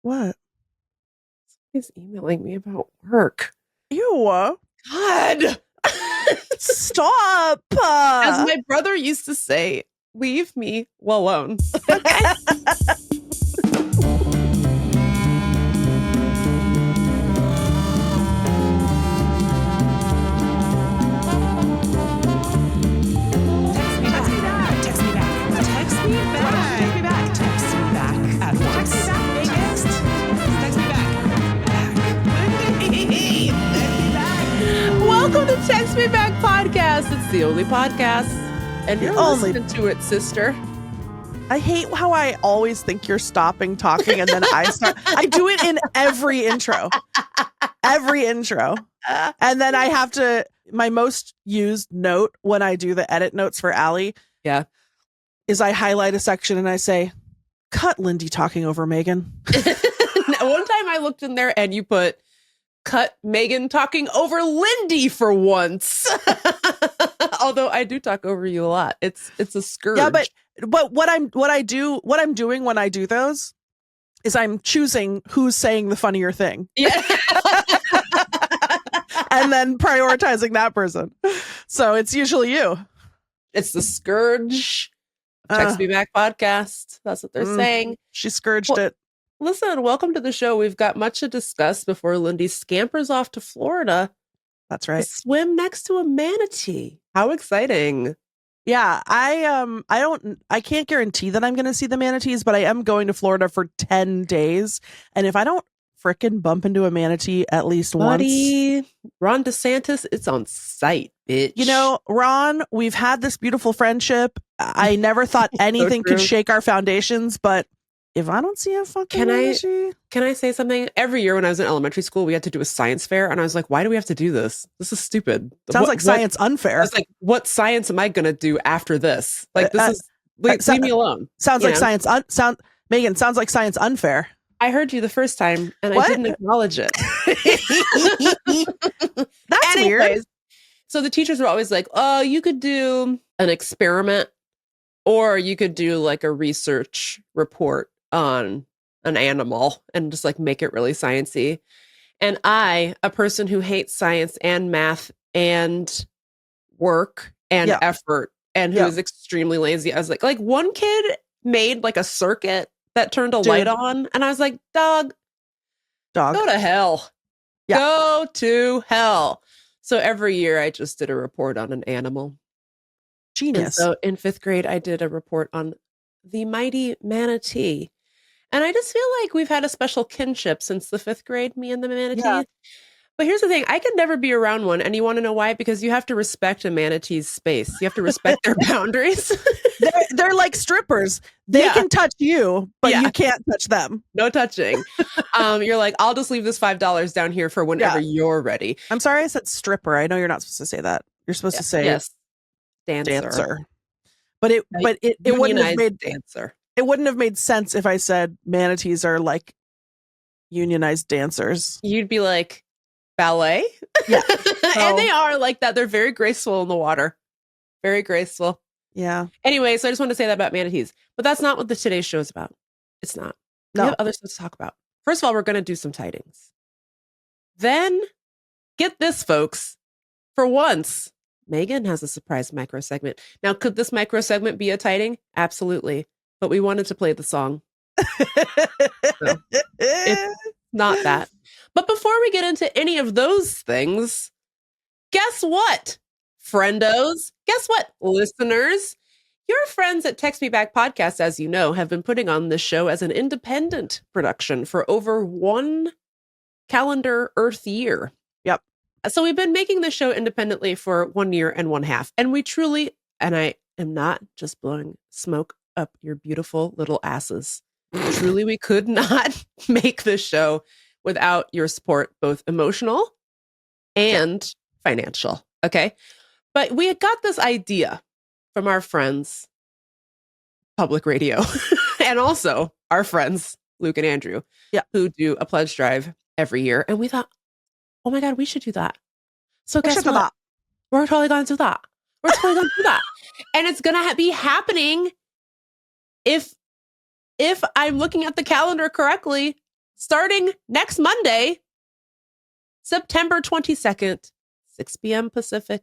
What? He's emailing me about work. Ew. God. Stop. As my brother used to say, leave me alone. Okay. Welcome to Text Me Back Podcast. It's the only podcast, and you're listening to it, sister. I hate how I always think you're stopping talking, and then I start. I do it in every intro. And then I have to, my most used note when I do the edit notes for Allie is I highlight a section and I say, cut Lindy talking over Megan. One time I looked in there and you put, cut Megan talking over Lindy for once. Although I do talk over you a lot. It's a scourge. Yeah, but what I'm doing when I do those is I'm choosing who's saying the funnier thing. Yeah. And then prioritizing that person. So it's usually you. It's the scourge. Text Me Back Podcast. That's what they're saying. She scourged it. Listen, welcome to the show. We've got much to discuss before Lindy scampers off to Florida. That's right. To swim next to a manatee. How exciting. Yeah, I can't guarantee that I'm going to see the manatees, but I am going to Florida for 10 days. And if I don't frickin' bump into a manatee at least once. Ron DeSantis, it's on sight, bitch. You know, Ron, we've had this beautiful friendship. I never thought anything could shake our foundations, but if I don't see a fucking manatee. Can I say something? Every year when I was in elementary school, we had to do a science fair. And I was like, why do we have to do this? This is stupid. Sounds like science unfair. I was like, what science am I going to do after this? Like, this is, leave me alone. Sounds like science. Megan, sounds like science unfair. I heard you the first time and I didn't acknowledge it. That's weird. So the teachers were always like, oh, you could do an experiment or you could do like a research report on an animal and just like make it really sciencey. And I, a person who hates science and math and work and effort and who is extremely lazy, I was like one kid made like a circuit that turned a light on. And I was like, dog, go to hell. Yeah. Go to hell. So every year I just did a report on an animal. Genius. And so in 5th grade, I did a report on the mighty manatee. And I just feel like we've had a special kinship since the 5th grade, me and the manatee. Yeah. But here's the thing. I could never be around one. And you want to know why? Because you have to respect a manatee's space. You have to respect their boundaries. They're like strippers. They can touch you, but you can't touch them. No touching. You're like, I'll just leave this $5 down here for whenever you're ready. I'm sorry I said stripper. I know you're not supposed to say that. You're supposed to say dancer. But it wouldn't have made dancer. It wouldn't have made sense if I said manatees are like unionized dancers. You'd be like, ballet? Yeah. And they are like that. They're very graceful in the water. Very graceful. Yeah. Anyway, so I just want to say that about manatees. But that's not what today's show is about. It's not. No. We have other stuff to talk about. First of all, we're going to do some tidings. Then, get this, folks. For once, Megan has a surprise micro segment. Now, could this micro segment be a tiding? Absolutely. But we wanted to play the song. So, it's not that. But before we get into any of those things, guess what, friendos? Guess what, listeners? Your friends at Text Me Back Podcast, as you know, have been putting on this show as an independent production for over 1 calendar Earth year. Yep. So we've been making this show independently for 1 year and 1/2. And we truly, and I am not just blowing smoke up your beautiful little asses. Truly, we could not make this show without your support, both emotional and financial. Okay. But we had got this idea from our friends, Public Radio, and also our friends, Luke and Andrew, who do a pledge drive every year. And we thought, oh my God, we should do that. So guess what? We're totally going to do that. We're totally going to do that. And it's going to be happening if I'm looking at the calendar correctly, starting next Monday, September 22nd, 6 p.m. Pacific,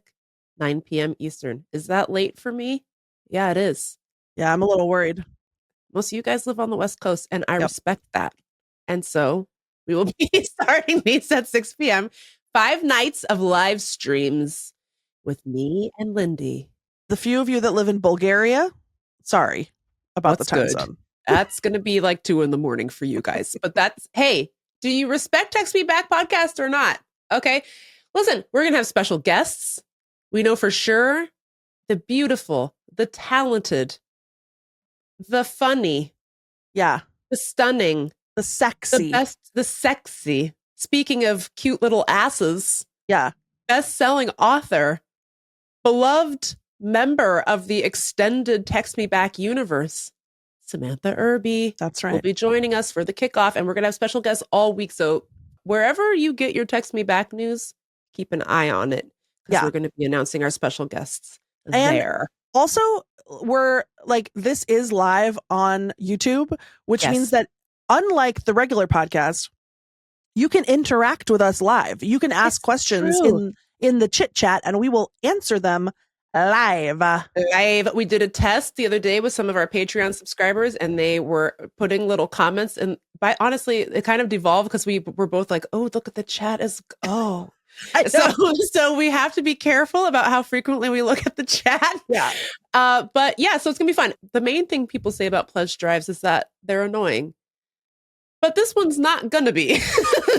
9 p.m. Eastern. Is that late for me? Yeah, it is. Yeah, I'm a little worried. Most of you guys live on the West Coast, and I respect that. And so we will be starting these at 6 p.m. 5 nights of live streams with me and Lindy. The few of you that live in Bulgaria, sorry about the time zone. That's going to be like 2 a.m. for you guys. But that's, hey, do you respect Text Me Back podcast or not? Okay. Listen, we're going to have special guests. We know for sure the beautiful, the talented, the funny. Yeah. The stunning. The sexy. The best, the sexy. Speaking of cute little asses. Yeah. Best-selling author. Beloved member of the extended Text Me Back universe. Samantha Irby. That's right. Will be joining us for the kickoff, and we're going to have special guests all week. So wherever you get your Text Me Back news, keep an eye on it, because we're going to be announcing our special guests there. Also, we're like, this is live on YouTube, which means that unlike the regular podcast, you can interact with us live. You can ask questions in the chit chat, and we will answer them live. We did a test the other day with some of our Patreon subscribers, and they were putting little comments. And honestly, it kind of devolved because we were both like, "Oh, look at the chat So we have to be careful about how frequently we look at the chat. Yeah. But yeah, so it's gonna be fun. The main thing people say about pledge drives is that they're annoying, but this one's not gonna be.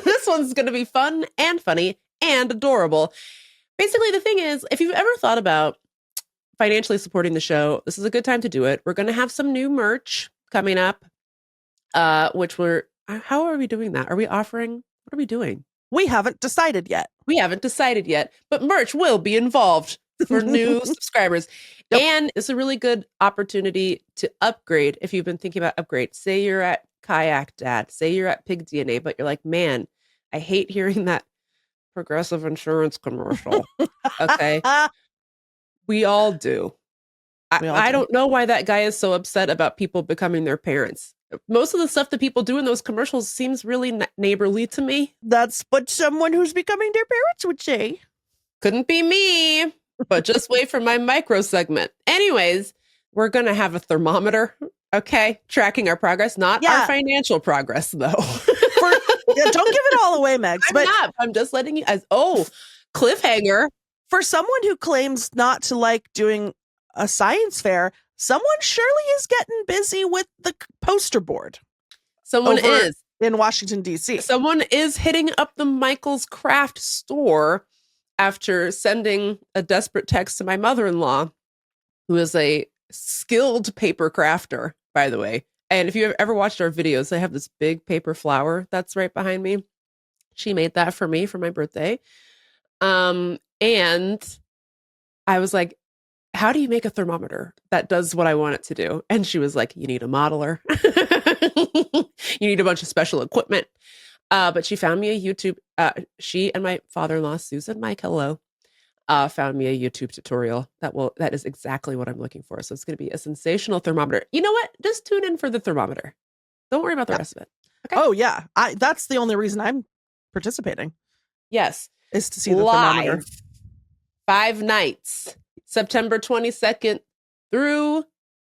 This one's gonna be fun and funny and adorable. Basically, the thing is, if you've ever thought about financially supporting the show, this is a good time to do it. We're going to have some new merch coming up, which how are we doing that? Are we offering? What are we doing? We haven't decided yet. But merch will be involved for new subscribers. Yep. And it's a really good opportunity to upgrade if you've been thinking about upgrade. Say you're at Kayak Dad, say you're at Pig DNA, but you're like, man, I hate hearing that Progressive insurance commercial. Okay. We all do. I don't know why that guy is so upset about people becoming their parents. Most of the stuff that people do in those commercials seems really neighborly to me. That's what someone who's becoming their parents would say. Couldn't be me, but just wait for my micro segment. Anyways, we're going to have a thermometer, okay? Tracking our progress, not our financial progress, though. Don't give it all away, Megs. I'm just letting you guys. Oh, cliffhanger. For someone who claims not to like doing a science fair, someone surely is getting busy with the poster board. Someone is in Washington, D.C. Someone is hitting up the Michael's Craft store after sending a desperate text to my mother-in-law, who is a skilled paper crafter, by the way. And if you've ever watched our videos, I have this big paper flower that's right behind me. She made that for me for my birthday. And I was like, how do you make a thermometer that does what I want it to do? And she was like, you need a modeler. You need a bunch of special equipment. But she found me a YouTube. She and my father-in-law, Susan, Mike, hello, found me a YouTube tutorial that is exactly what I'm looking for. So it's going to be a sensational thermometer. You know what? Just tune in for the thermometer. Don't worry about the rest of it. Okay? Oh yeah, that's the only reason I'm participating. Yes, is to see the thermometer. 5 nights, September 22nd through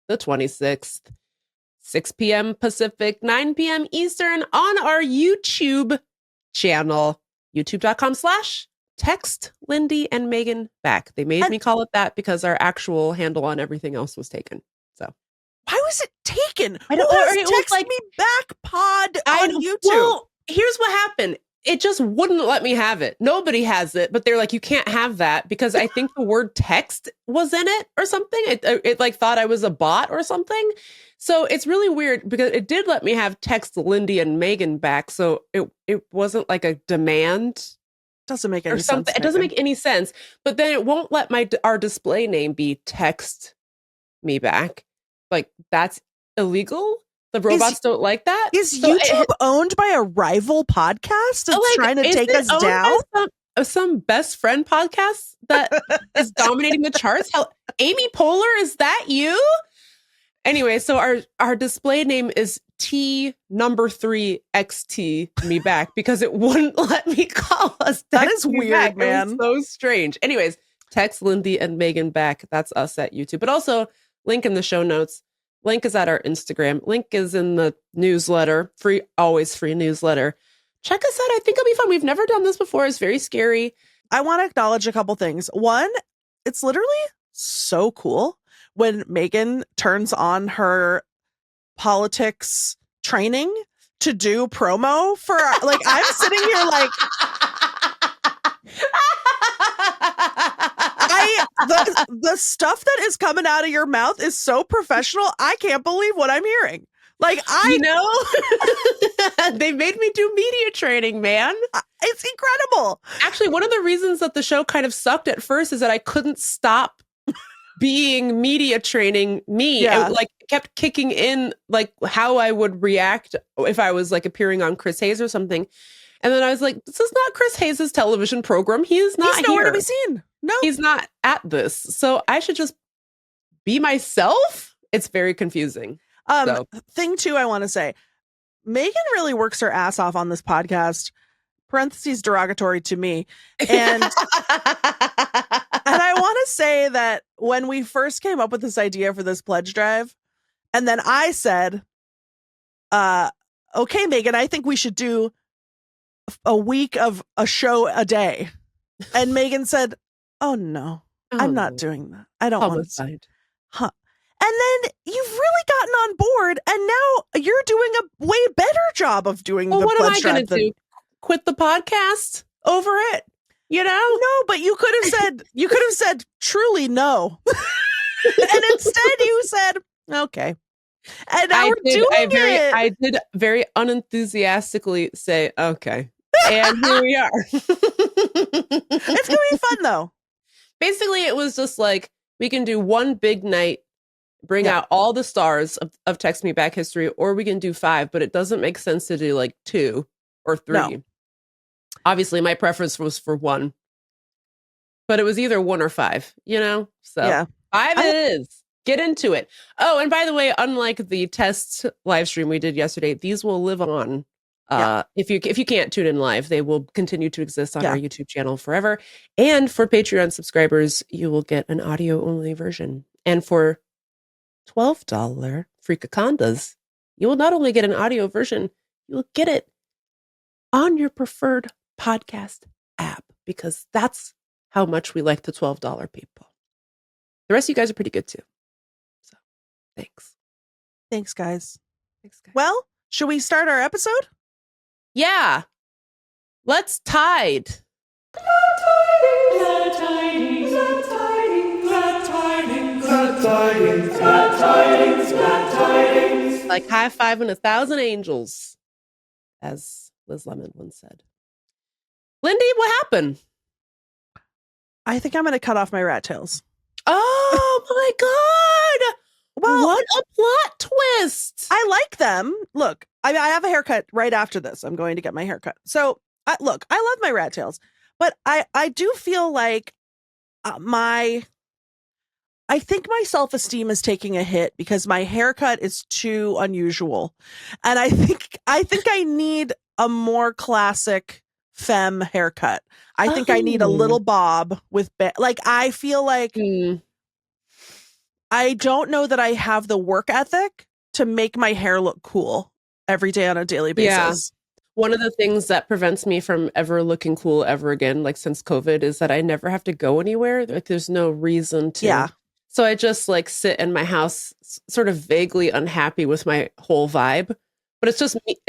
the 26th, 6 p.m. Pacific, 9 p.m. Eastern on our YouTube channel, youtube.com/text Lindy and Meagan back. They made me call it that because our actual handle on everything else was taken. So why was it taken? I don't know. Text Me Back pod on YouTube. Well, here's what happened. It just wouldn't let me have it. Nobody has it, but they're like, you can't have that because I think the word text was in it or something. It like thought I was a bot or something. So it's really weird because it did let me have text Lindy and Meagan back. So it wasn't like a demand. Doesn't make any sense. It doesn't make any sense. But then it won't let our display name be text me back. Like that's illegal. The robots don't like that. Is YouTube owned by a rival podcast that's trying to take us down? Some best friend podcast that is dominating the charts? Amy Poehler, is that you? Anyway, so our display name is T3XT me back because it wouldn't let me call us. That is weird, man. It was so strange. Anyways, text Lindy and Meagan back. That's us at YouTube. But also, link in the show notes. Link is at our Instagram. Link is in the newsletter. Always free newsletter. Check us out. I think it'll be fun. We've never done this before. It's very scary. I want to acknowledge a couple things. One, it's literally so cool when Meagan turns on her politics training to do promo for, like, I'm sitting here like, the stuff that is coming out of your mouth is so professional. I can't believe what I'm hearing. Like, they made me do media training, man. It's incredible. Actually, one of the reasons that the show kind of sucked at first is that I couldn't stop being media training me. Yeah. It, like, kept kicking in, like, how I would react if I was, like, appearing on Chris Hayes or something. And then I was like, this is not Chris Hayes' television program. He's not He's nowhere to be seen. No. He's not at this. So I should just be myself? It's very confusing. Thing two, I want to say, Meagan really works her ass off on this podcast. Parentheses derogatory to me. And I want to say that when we first came up with this idea for this pledge drive, and then I said, okay, Meagan, I think we should do a week of a show a day. And Meagan said, oh no, I'm not doing that. I don't want to. Huh. And then you've really gotten on board, and now you're doing a way better job of doing the what pledge am I drive. going to do? Quit the podcast over it? You know? No, but you could have said truly no. And instead you said, okay. And now we're doing it. I did very unenthusiastically say, okay. And here we are. It's going to be fun, though. Basically, it was just like, we can do one big night, bring out all the stars of Text Me Back history, or we can do 5, but it doesn't make sense to do like 2 or 3. No. Obviously, my preference was for 1, but it was either 1 or 5, you know? So 5 it is. Get into it. Oh, and by the way, unlike the test live stream we did yesterday, these will live on. If you can't tune in live, they will continue to exist on our YouTube channel forever. And for Patreon subscribers, you will get an audio-only version. And for $12 Freakacondas, you will not only get an audio version, you will get it on your preferred podcast app, because that's how much we like the $12 people. The rest of you guys are pretty good too. So thanks. Thanks, guys. Well, should we start our episode? Yeah. Let's tide. Like high fiving 1,000 angels, as Liz Lemon once said. Lindy, what happened? I think I'm going to cut off my rat tails. Oh my God. Well, what a plot twist. I like them. Look, I have a haircut right after this. I'm going to get my haircut. So I love my rat tails, but I do feel like I think my self-esteem is taking a hit because my haircut is too unusual. And I think I need a more classic femme haircut. I think I need a little bob with, I feel like I don't know that I have the work ethic to make my hair look cool every day on a daily basis. Yeah. One of the things that prevents me from ever looking cool ever again, like since COVID, is that I never have to go anywhere. Like there's no reason to. Yeah. So I just like sit in my house, sort of vaguely unhappy with my whole vibe. But it's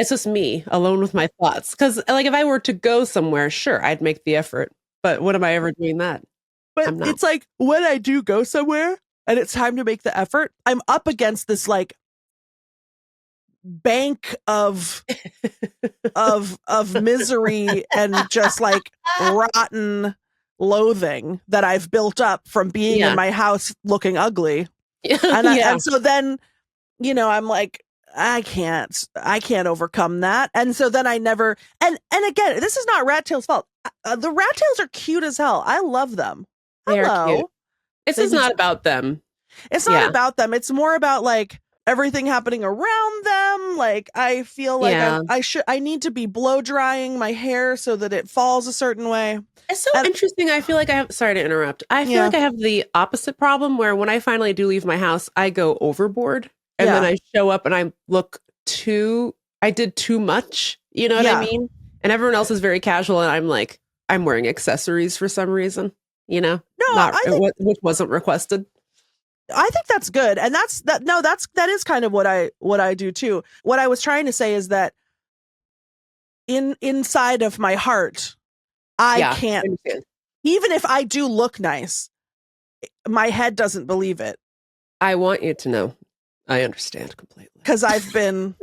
just me alone with my thoughts. Because like if I were to go somewhere, sure, I'd make the effort. But when am I ever doing that? But it's like when I do go somewhere and it's time to make the effort, I'm up against this like bank of misery and just like rotten loathing that I've built up from being in my house looking ugly. And so then, I'm like, I can't overcome that. And so then I never, and again, this is not Rat Tail's fault. The rat tails are cute as hell. I love them. They're cute. This is not about them. It's not about them. It's more about like everything happening around them. Like, I feel like I need to be blow drying my hair so that it falls a certain way. It's so interesting. I feel like sorry to interrupt. I feel like I have the opposite problem where when I finally do leave my house, I go overboard and then I show up and I did too much. You know what I mean? And everyone else is very casual and I'm like, I'm wearing accessories for some reason, you know? Which wasn't requested. I think that's good. And that is kind of what I do too. What I was trying to say is that inside of my heart, I can't, even if I do look nice, my head doesn't believe it. I want you to know, I understand completely. Because I've been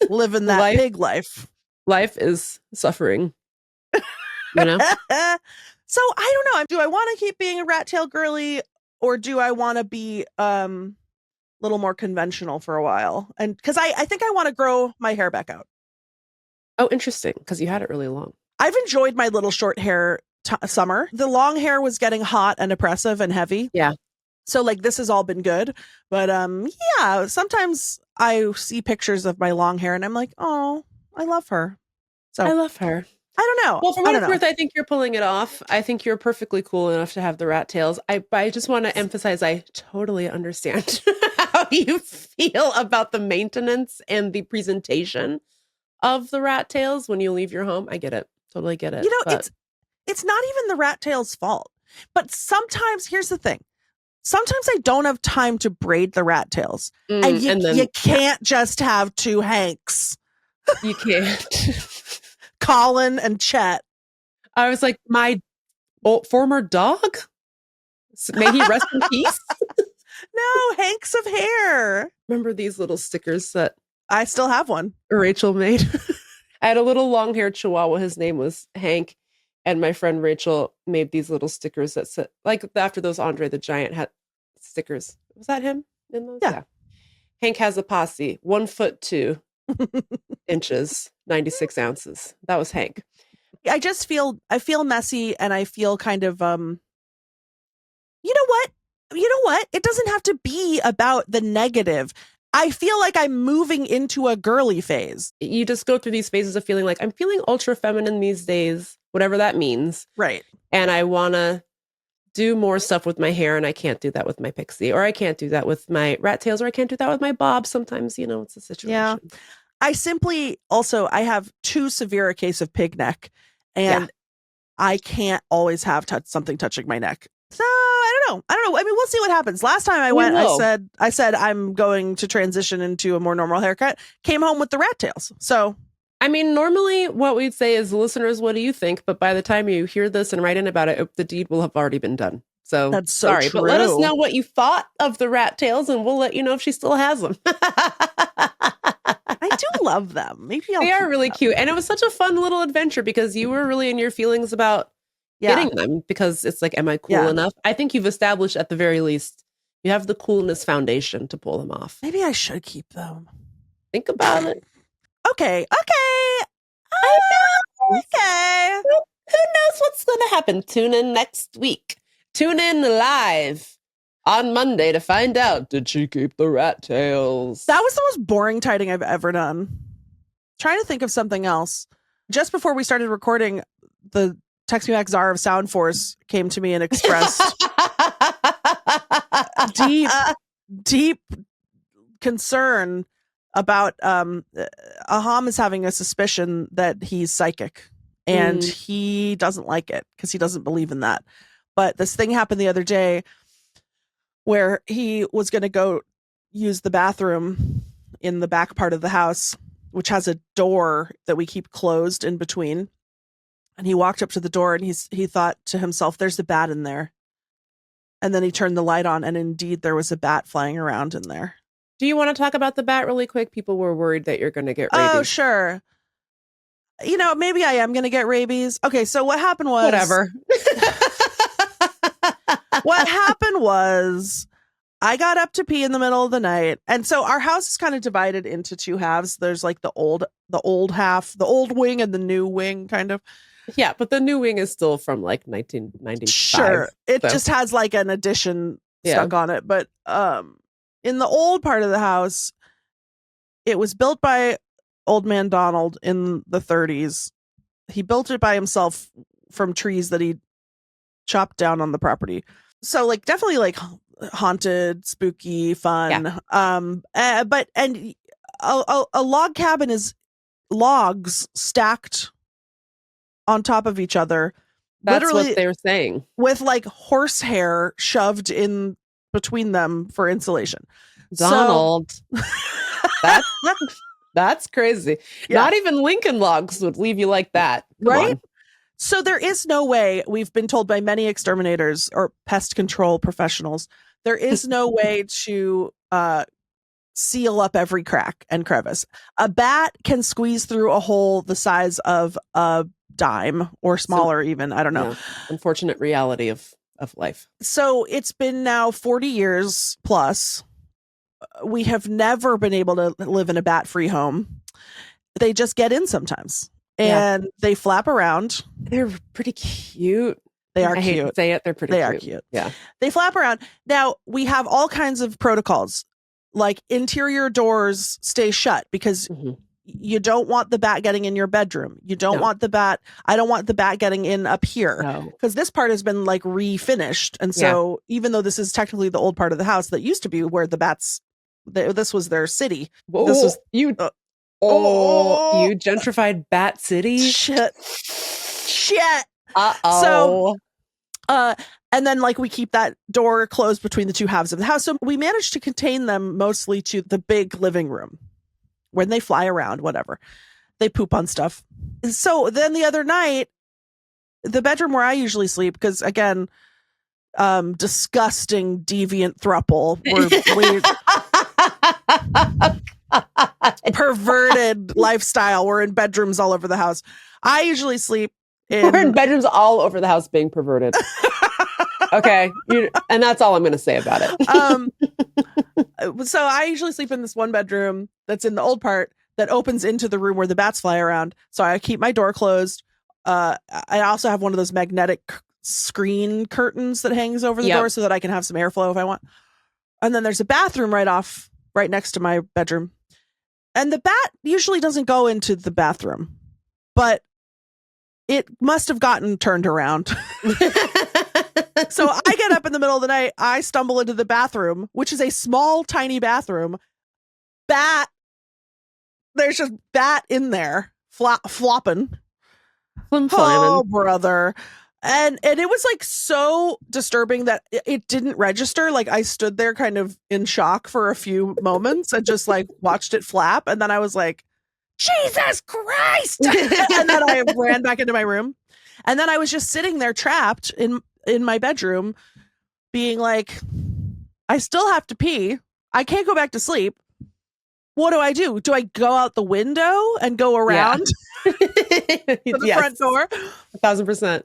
living that pig life. Life is suffering, you know? So I don't know. Do I want to keep being a rat tail girly, or do I want to be a little more conventional for a while? And because I think I want to grow my hair back out. Oh, interesting. Because you had it really long. I've enjoyed my little short hair summer. The long hair was getting hot and oppressive and heavy. Yeah. So like this has all been good. But sometimes I see pictures of my long hair and I'm like, oh, I love her. So I love her. I don't know. Well, for what it's worth, I think you're pulling it off. I think you're perfectly cool enough to have the rat tails. I just want to emphasize, I totally understand how you feel about the maintenance and the presentation of the rat tails when you leave your home. I get it. Totally get it. You know, it's not even the rat tail's fault. But sometimes, here's the thing. Sometimes I don't have time to braid the rat tails. And you can't just have two Hanks. You can't. Colin and Chet. I was like, my former dog? May he rest in peace? No, hanks of hair. Remember these little stickers that I still have one. Rachel made? I had a little long-haired chihuahua. His name was Hank. And my friend Rachel made these little stickers that said, like after those Andre the Giant had stickers. Was that him in those? Yeah. Hank has a posse, 1 foot 2 inches, 96 ounces. That was Hank. I feel messy and I feel kind of, you know what? It doesn't have to be about the negative. I feel like I'm moving into a girly phase. You just go through these phases of feeling like I'm feeling ultra feminine these days, whatever that means. Right. And I want to do more stuff with my hair and I can't do that with my pixie, or I can't do that with my rat tails, or I can't do that with my bob. Sometimes, you know, it's a situation. Yeah. I have too severe a case of pig neck and I can't always have something touching my neck. So I don't know. I mean, we'll see what happens. Last time I went, I said I'm going to transition into a more normal haircut. Came home with the rat tails. So, I mean, normally what we'd say is, listeners, what do you think? But by the time you hear this and write in about it, the deed will have already been done. So that's so sorry, true. But let us know what you thought of the rat tails, and we'll let you know if she still has them. I do love them. Maybe they are really cute, and it was such a fun little adventure because you were really in your feelings about getting them, because it's like, am I cool enough? I think you've established at the very least you have the coolness foundation to pull them off. Maybe I should keep them. Think about it. Okay. Okay. Who knows what's going to happen? Tune in next week. Tune in live on Monday to find out, did she keep the rat tails? That was the most boring tiding I've ever done. Trying to think of something else. Just before we started recording, the Text Me Back Czar of Sound Force came to me and expressed deep concern about AHAM is having a suspicion that he's psychic, and he doesn't like it because he doesn't believe in that. But this thing happened the other day where he was going to go use the bathroom in the back part of the house, which has a door that we keep closed in between. And he walked up to the door and he thought to himself, there's a bat in there. And then he turned the light on, and indeed there was a bat flying around in there. Do you want to talk about the bat really quick? People were worried that you're going to get rabies. Oh, sure. You know, maybe I am going to get rabies. Okay, so what happened was... Whatever. What happened was I got up to pee in the middle of the night. And so our house is kind of divided into two halves. There's like the old half, the old wing, and the new wing, kind of. Yeah, but the new wing is still from like 1995. Sure. It just has like an addition stuck on it. But in the old part of the house, It was built by Old Man Donald in the 30s. He built it by himself from trees that he chopped down on the property. So like definitely like haunted, spooky, fun. Yeah. But a log cabin is logs stacked on top of each other. That's literally what they're saying. With like horsehair shoved in between them for insulation. Donald. So, that's crazy. Yeah. Not even Lincoln logs would leave you like that. Come right? on. So there is no way, we've been told by many exterminators or pest control professionals, there is no way to seal up every crack and crevice. A bat can squeeze through a hole the size of a dime or smaller even. I don't know. Yeah. Unfortunate reality of life. So it's been now 40 years plus. We have never been able to live in a bat-free home. They just get in sometimes. And they flap around. They're pretty cute. They are cute. I hate to say it. They're pretty cute. They are cute. Yeah. They flap around. Now, we have all kinds of protocols. Like interior doors stay shut because you don't want the bat getting in your bedroom. You don't want the bat. I don't want the bat getting in up here because this part has been like refinished. And so even though this is technically the old part of the house that used to be where the bats, this was their city. Whoa. This was you. You gentrified Bat City? Shit. Uh-oh. So, and then like we keep that door closed between the two halves of the house. So we managed to contain them mostly to the big living room when they fly around, whatever. They poop on stuff. So then the other night, the bedroom where I usually sleep, because again, disgusting, deviant throuple. Perverted lifestyle. We're in bedrooms all over the house. I usually sleep We're in bedrooms all over the house being perverted. Okay. And that's all I'm going to say about it. So I usually sleep in this one bedroom that's in the old part that opens into the room where the bats fly around. So I keep my door closed. I also have one of those magnetic screen curtains that hangs over the door so that I can have some airflow if I want. And then there's a bathroom right next to my bedroom. And the bat usually doesn't go into the bathroom, but it must have gotten turned around. So I get up in the middle of the night. I stumble into the bathroom, which is a small, tiny bathroom. There's just bat in there flopping. Oh, brother. And it was like so disturbing that it didn't register. Like I stood there kind of in shock for a few moments and just like watched it flap. And then I was like, Jesus Christ. And then I ran back into my room. And then I was just sitting there trapped in my bedroom being like, I still have to pee. I can't go back to sleep. What do? Do I go out the window and go around to the front door? 1,000%.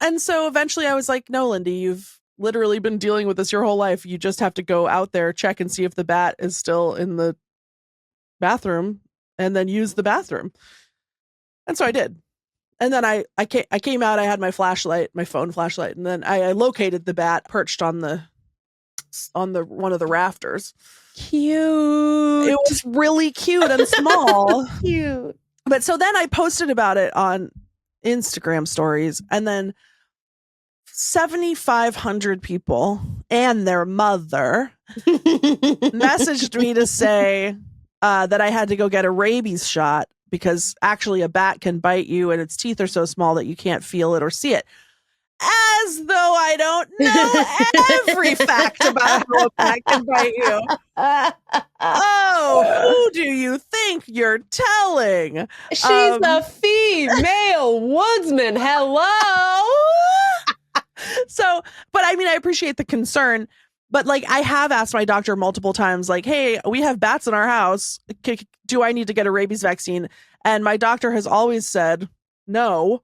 And so eventually I was like, no, Lindy, you've literally been dealing with this your whole life. You just have to go out there, check and see if the bat is still in the bathroom and then use the bathroom. And so I did. And then I came out, I had my flashlight, my phone flashlight, and then I located the bat perched on the one of the rafters. Cute. It was really cute and small. Cute. But so then I posted about it on Instagram stories, and then 7,500 people and their mother messaged me to say that I had to go get a rabies shot because actually a bat can bite you and its teeth are so small that you can't feel it or see it. As though I don't know every fact about how a bat can bite you. Oh, who do you think you're telling? She's a female woodsman. Hello. So, but I mean, I appreciate the concern, but like I have asked my doctor multiple times, like, hey, we have bats in our house. Do I need to get a rabies vaccine? And my doctor has always said no.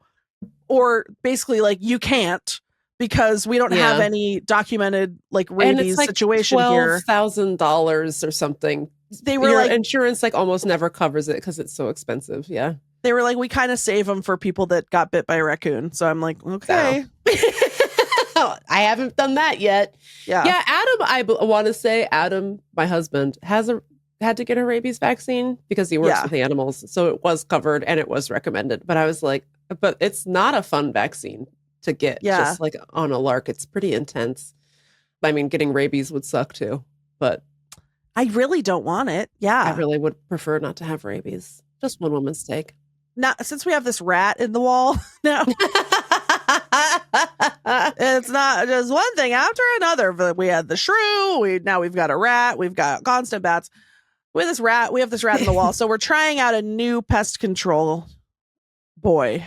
Or basically like you can't because we don't have any documented like rabies like situation here. $12,000 or something. They were Your like insurance like almost never covers it because it's so expensive. Yeah. They were like, we kind of save them for people that got bit by a raccoon. So I'm like, okay. I haven't done that yet. Yeah. Yeah. Adam, I want to say Adam, my husband, has a had to get a rabies vaccine because he works with animals. So it was covered and it was recommended. But I was like, but it's not a fun vaccine to get just like on a lark. It's pretty intense. I mean, getting rabies would suck too, but I really don't want it. Yeah. I really would prefer not to have rabies. Just one woman's take. Now, since we have this rat in the wall now, it's not just one thing after another. But we had the shrew. Now we've got a rat. We've got constant bats. We have this rat in the wall. So we're trying out a new pest control boy.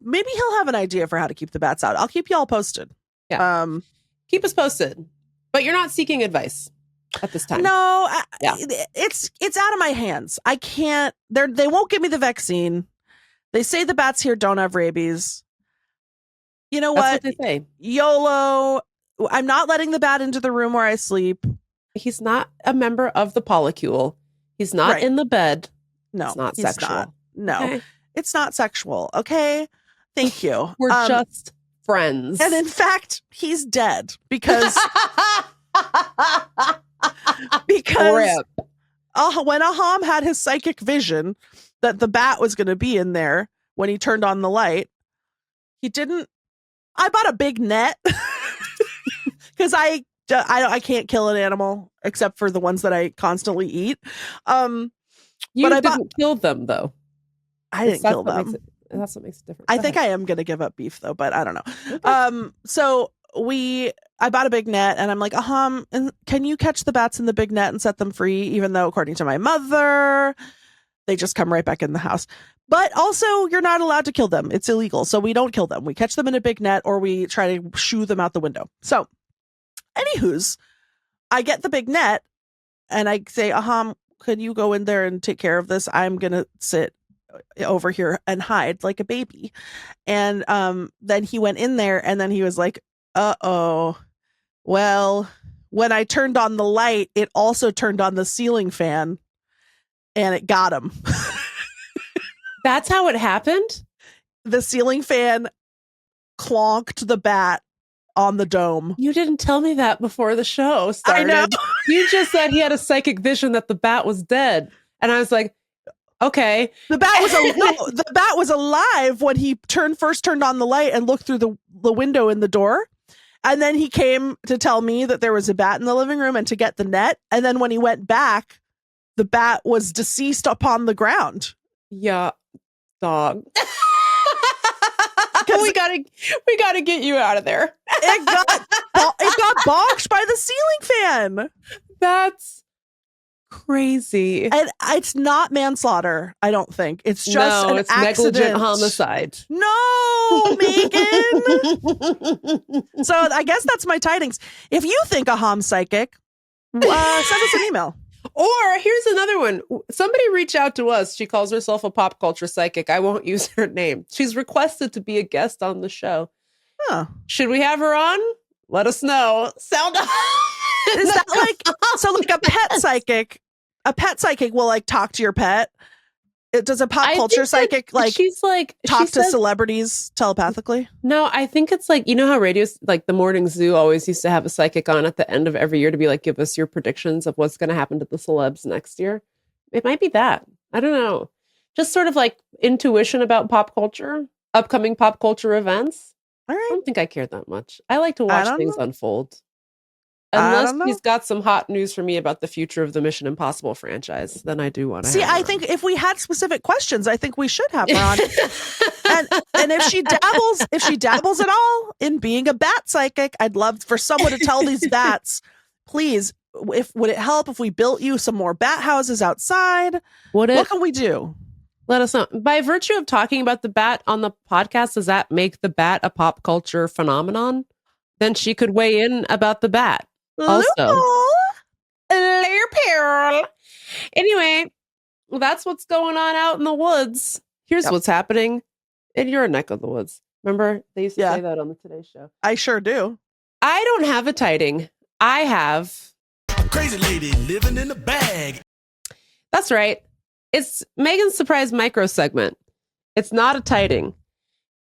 Maybe he'll have an idea for how to keep the bats out. I'll keep y'all posted. Yeah. Keep us posted. But you're not seeking advice at this time. No, it's out of my hands. I can't. They won't give me the vaccine. They say the bats here don't have rabies. You know what? That's what they say. YOLO. I'm not letting the bat into the room where I sleep. He's not a member of the polycule. He's not in the bed. No, it's not sexual. Not. No, it's not sexual. Okay. Thank you. We're just friends. And in fact, he's dead because when AHAM had his psychic vision that the bat was going to be in there when he turned on the light, I bought a big net because I can't kill an animal except for the ones that I constantly eat. You didn't kill them though. I didn't kill them. That's what makes it different. I think I am going to give up beef though, but I don't know. Okay. So I bought a big net and I'm like, can you catch the bats in the big net and set them free? Even though according to my mother, they just come right back in the house. But also you're not allowed to kill them. It's illegal. So we don't kill them. We catch them in a big net or we try to shoo them out the window. So anywho's, I get the big net and I say, could you go in there and take care of this? I'm going to sit over here and hide like a baby. And then he went in there and then he was like, well, when I turned on the light, it also turned on the ceiling fan and it got him. That's how it happened? The ceiling fan clonked the bat on the dome. You didn't tell me that before the show started. I know. You just said he had a psychic vision that the bat was dead. And I was like, okay. The bat was alive when he first turned on the light and looked through the window in the door. And then he came to tell me that there was a bat in the living room and to get the net. And then when he went back, the bat was deceased upon the ground. Yeah, dog. we gotta get you out of there. It got bonked by the ceiling fan. That's crazy. And it's not manslaughter, I don't think. It's just an it's accident. Negligent homicide. No, Meagan. So I guess that's my tidings. If you think AHAM psychic, send us an email. Or here's another one. Somebody reach out to us. She calls herself a pop culture psychic. I won't use her name. She's requested to be a guest on the show. Huh. Should we have her on? Let us know. Sound Is that like a pet psychic? A pet psychic will like talk to your pet. Does a pop culture psychic talk to celebrities telepathically? No, I think it's like, you know how radios, like the Morning Zoo always used to have a psychic on at the end of every year to be like, give us your predictions of what's going to happen to the celebs next year. It might be that. I don't know. Just sort of like intuition about pop culture, upcoming pop culture events. All right. I don't think I care that much. I like to watch things unfold. Unless he's got some hot news for me about the future of the Mission Impossible franchise, then I do want to. See, I think if we had specific questions, I think we should have her on. and if she dabbles at all in being a bat psychic, I'd love for someone to tell these bats, please. Would it help if we built you some more bat houses outside? What can we do? Let us know. By virtue of talking about the bat on the podcast, does that make the bat a pop culture phenomenon? Then she could weigh in about the bat. Also, anyway, that's what's going on out in the woods. Here's what's happening in your neck of the woods. Remember, they used to say that on the Today Show. I sure do. I don't have a tiding. I have a crazy lady living in a bag. That's right. It's Megan's surprise micro segment. It's not a tiding.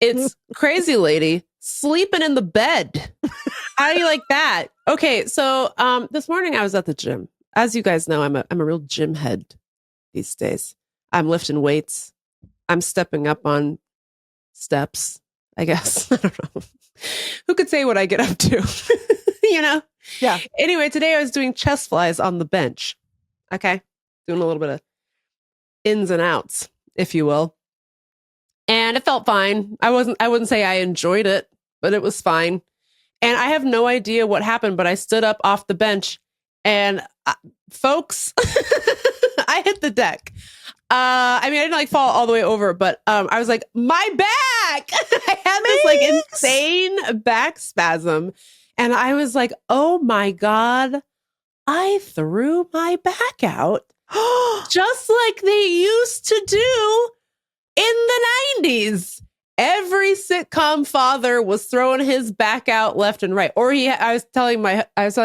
It's crazy lady sleeping in the bed. How do you like that? Okay, so this morning I was at the gym. as you guys know, I'm a real gym head these days. I'm lifting weights. I'm stepping up on steps, I guess. I don't know. Who could say what I get up to? You know? Yeah. Anyway, today I was doing chest flies on the bench. Okay. Doing a little bit of ins and outs, if you will. And it felt fine. I wouldn't say I enjoyed it, but it was fine. And I have no idea what happened, but I stood up off the bench and folks, I hit the deck. I mean, I didn't like fall all the way over, but I was like, my back! I had this like insane back spasm. And I was like, oh my God, I threw my back out just like they used to do in the 90s. Every sitcom father was throwing his back out left and right. Or I was telling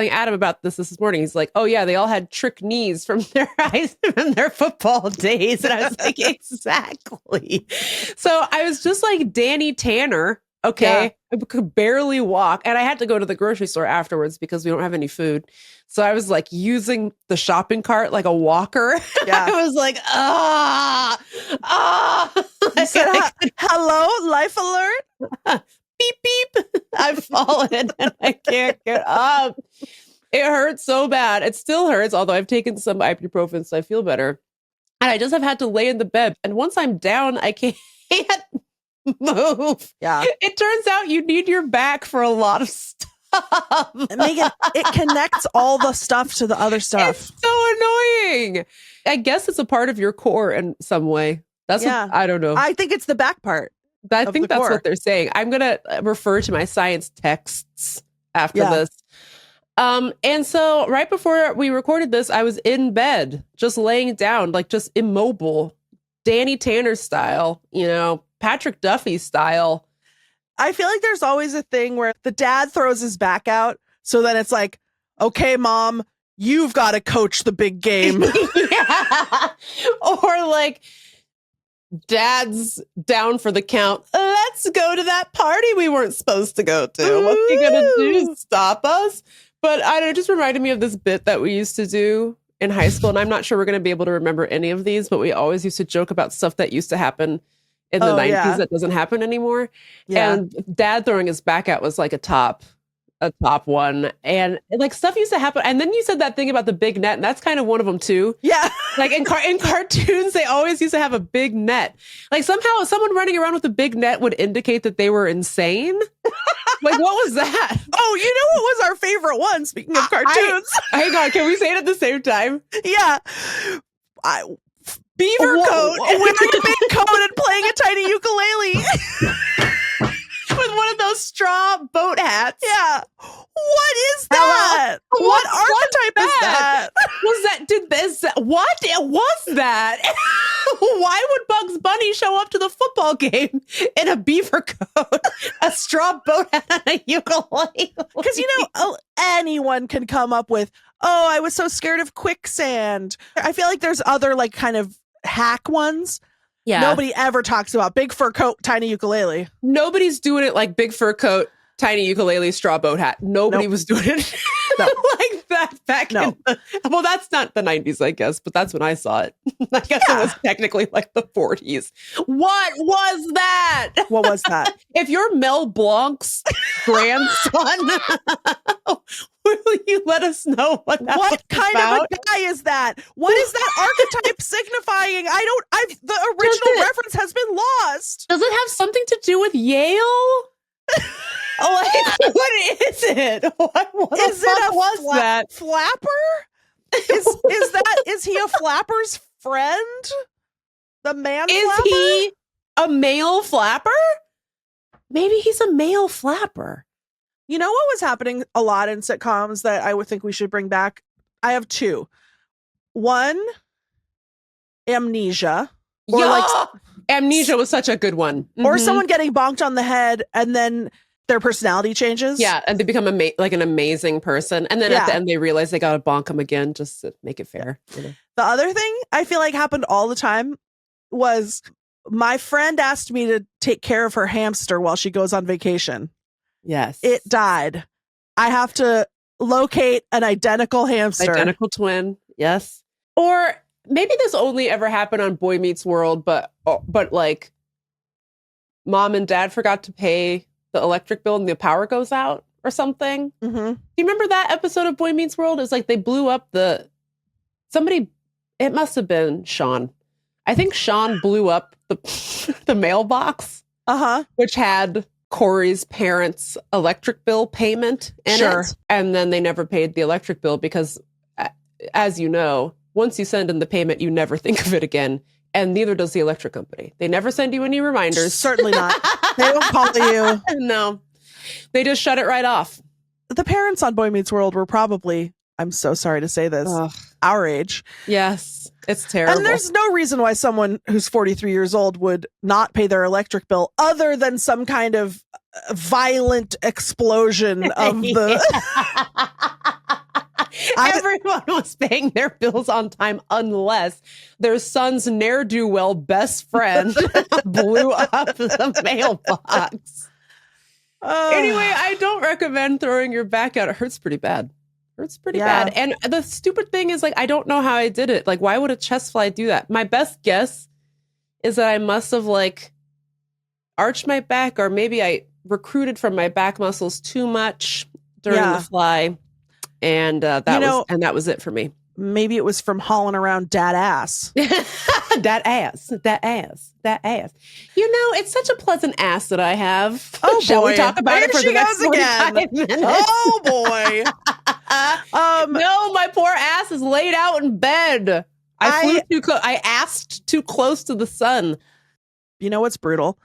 Adam about this morning. He's like, "Oh yeah, they all had trick knees from their football days." And I was like, "Exactly." So I was just like Danny Tanner. Okay, yeah. I could barely walk, and I had to go to the grocery store afterwards because we don't have any food. So I was like using the shopping cart like a walker. Yeah. I was like, You said, hello, life alert. Beep, beep. I've fallen and I can't get up. It hurts so bad. It still hurts, although I've taken some ibuprofen, so I feel better. And I just have had to lay in the bed. And once I'm down, I can't move. Yeah. It turns out you need your back for a lot of stuff. Megan, it connects all the stuff to the other stuff. It's so annoying. I guess it's a part of your core in some way. That's what, I don't know. I think it's the back part. I think that's what they're saying. I'm going to refer to my science texts after this. And so right before we recorded this, I was in bed, just laying down, like just immobile, Danny Tanner style, Patrick Duffy style. I feel like there's always a thing where the dad throws his back out. So then it's like, okay, mom, you've got to coach the big game. Yeah. Or like, dad's down for the count. Let's go to that party we weren't supposed to go to. Ooh. What's he going to do? Stop us? But I don't know, it just reminded me of this bit that we used to do in high school. And I'm not sure we're going to be able to remember any of these, but we always used to joke about stuff that used to happen in the 90s that doesn't happen anymore. Yeah. And dad throwing his back out was like a top one. And like stuff used to happen. And then you said that thing about the big net, and that's kind of one of them too. Yeah. Like in cartoons, they always used to have a big net. Like somehow someone running around with a big net would indicate that they were insane. Like, what was that? Oh, you know what was our favorite one, speaking of cartoons? Hang on, can we say it at the same time? Yeah. Beaver coat. Wearing a big coat and playing a tiny ukulele. With one of those straw boat hats. Yeah. What is that? What archetype is that? What was that? Why would Bugs Bunny show up to the football game in a beaver coat, a straw boat hat, and a ukulele? Because, anyone can come up with, I was so scared of quicksand. I feel like there's other like kind of hack ones. Yeah. Nobody ever talks about big fur coat, tiny ukulele. Nobody's doing it like big fur coat, tiny ukulele, straw boat hat. Nobody was doing it like that back in well, that's not the 90s, I guess, but that's when I saw it. I guess it was technically like the 40s. What was that? What was that? If you're Mel Blanc's grandson, will you let us know what kind about? Of a guy is that? What is that archetype signifying? The original reference has been lost. Does it have something to do with Yale? Like, what is it? What is it? Was that flapper? Is he a flapper's friend? The man is flapper? He a male flapper? Maybe he's a male flapper. You know what was happening a lot in sitcoms that I would think we should bring back? I have two. One, Amnesia. Amnesia was such a good one. Mm-hmm. Or someone getting bonked on the head and then their personality changes. Yeah, and they become like an amazing person. And then at the end, they realize they got to bonk them again just to make it fair. The other thing I feel like happened all the time was my friend asked me to take care of her hamster while she goes on vacation. Yes. It died. I have to locate an identical hamster. Identical twin. Yes. Or maybe this only ever happened on Boy Meets World, but like mom and dad forgot to pay the electric bill and the power goes out or something. Mm-hmm. Do you remember that episode of Boy Meets World? It's like they blew up it must have been Sean. I think Sean blew up the mailbox, which had Corey's parents' electric bill payment in it. And then they never paid the electric bill because, as you know, once you send in the payment, you never think of it again. And neither does the electric company. They never send you any reminders. Certainly not. They don't call you. No. They just shut it right off. The parents on Boy Meets World were probably, I'm so sorry to say this, our age. Yes. It's terrible. And there's no reason why someone who's 43 years old would not pay their electric bill other than some kind of violent explosion of the... Everyone was paying their bills on time unless their son's ne'er-do-well best friend blew up the mailbox. Anyway, I don't recommend throwing your back out. It hurts pretty bad. Hurts pretty bad. And the stupid thing is, like, I don't know how I did it. Like, why would a chest fly do that? My best guess is that I must have, like, arched my back, or maybe I recruited from my back muscles too much during the fly. And that was it for me. Maybe it was from hauling around dad ass. That ass. You know, it's such a pleasant ass that I have. Oh, Shall boy. we talk about it for the next 45 minutes? Oh, boy. No, my poor ass is laid out in bed. I asked too close to the sun. You know what's brutal?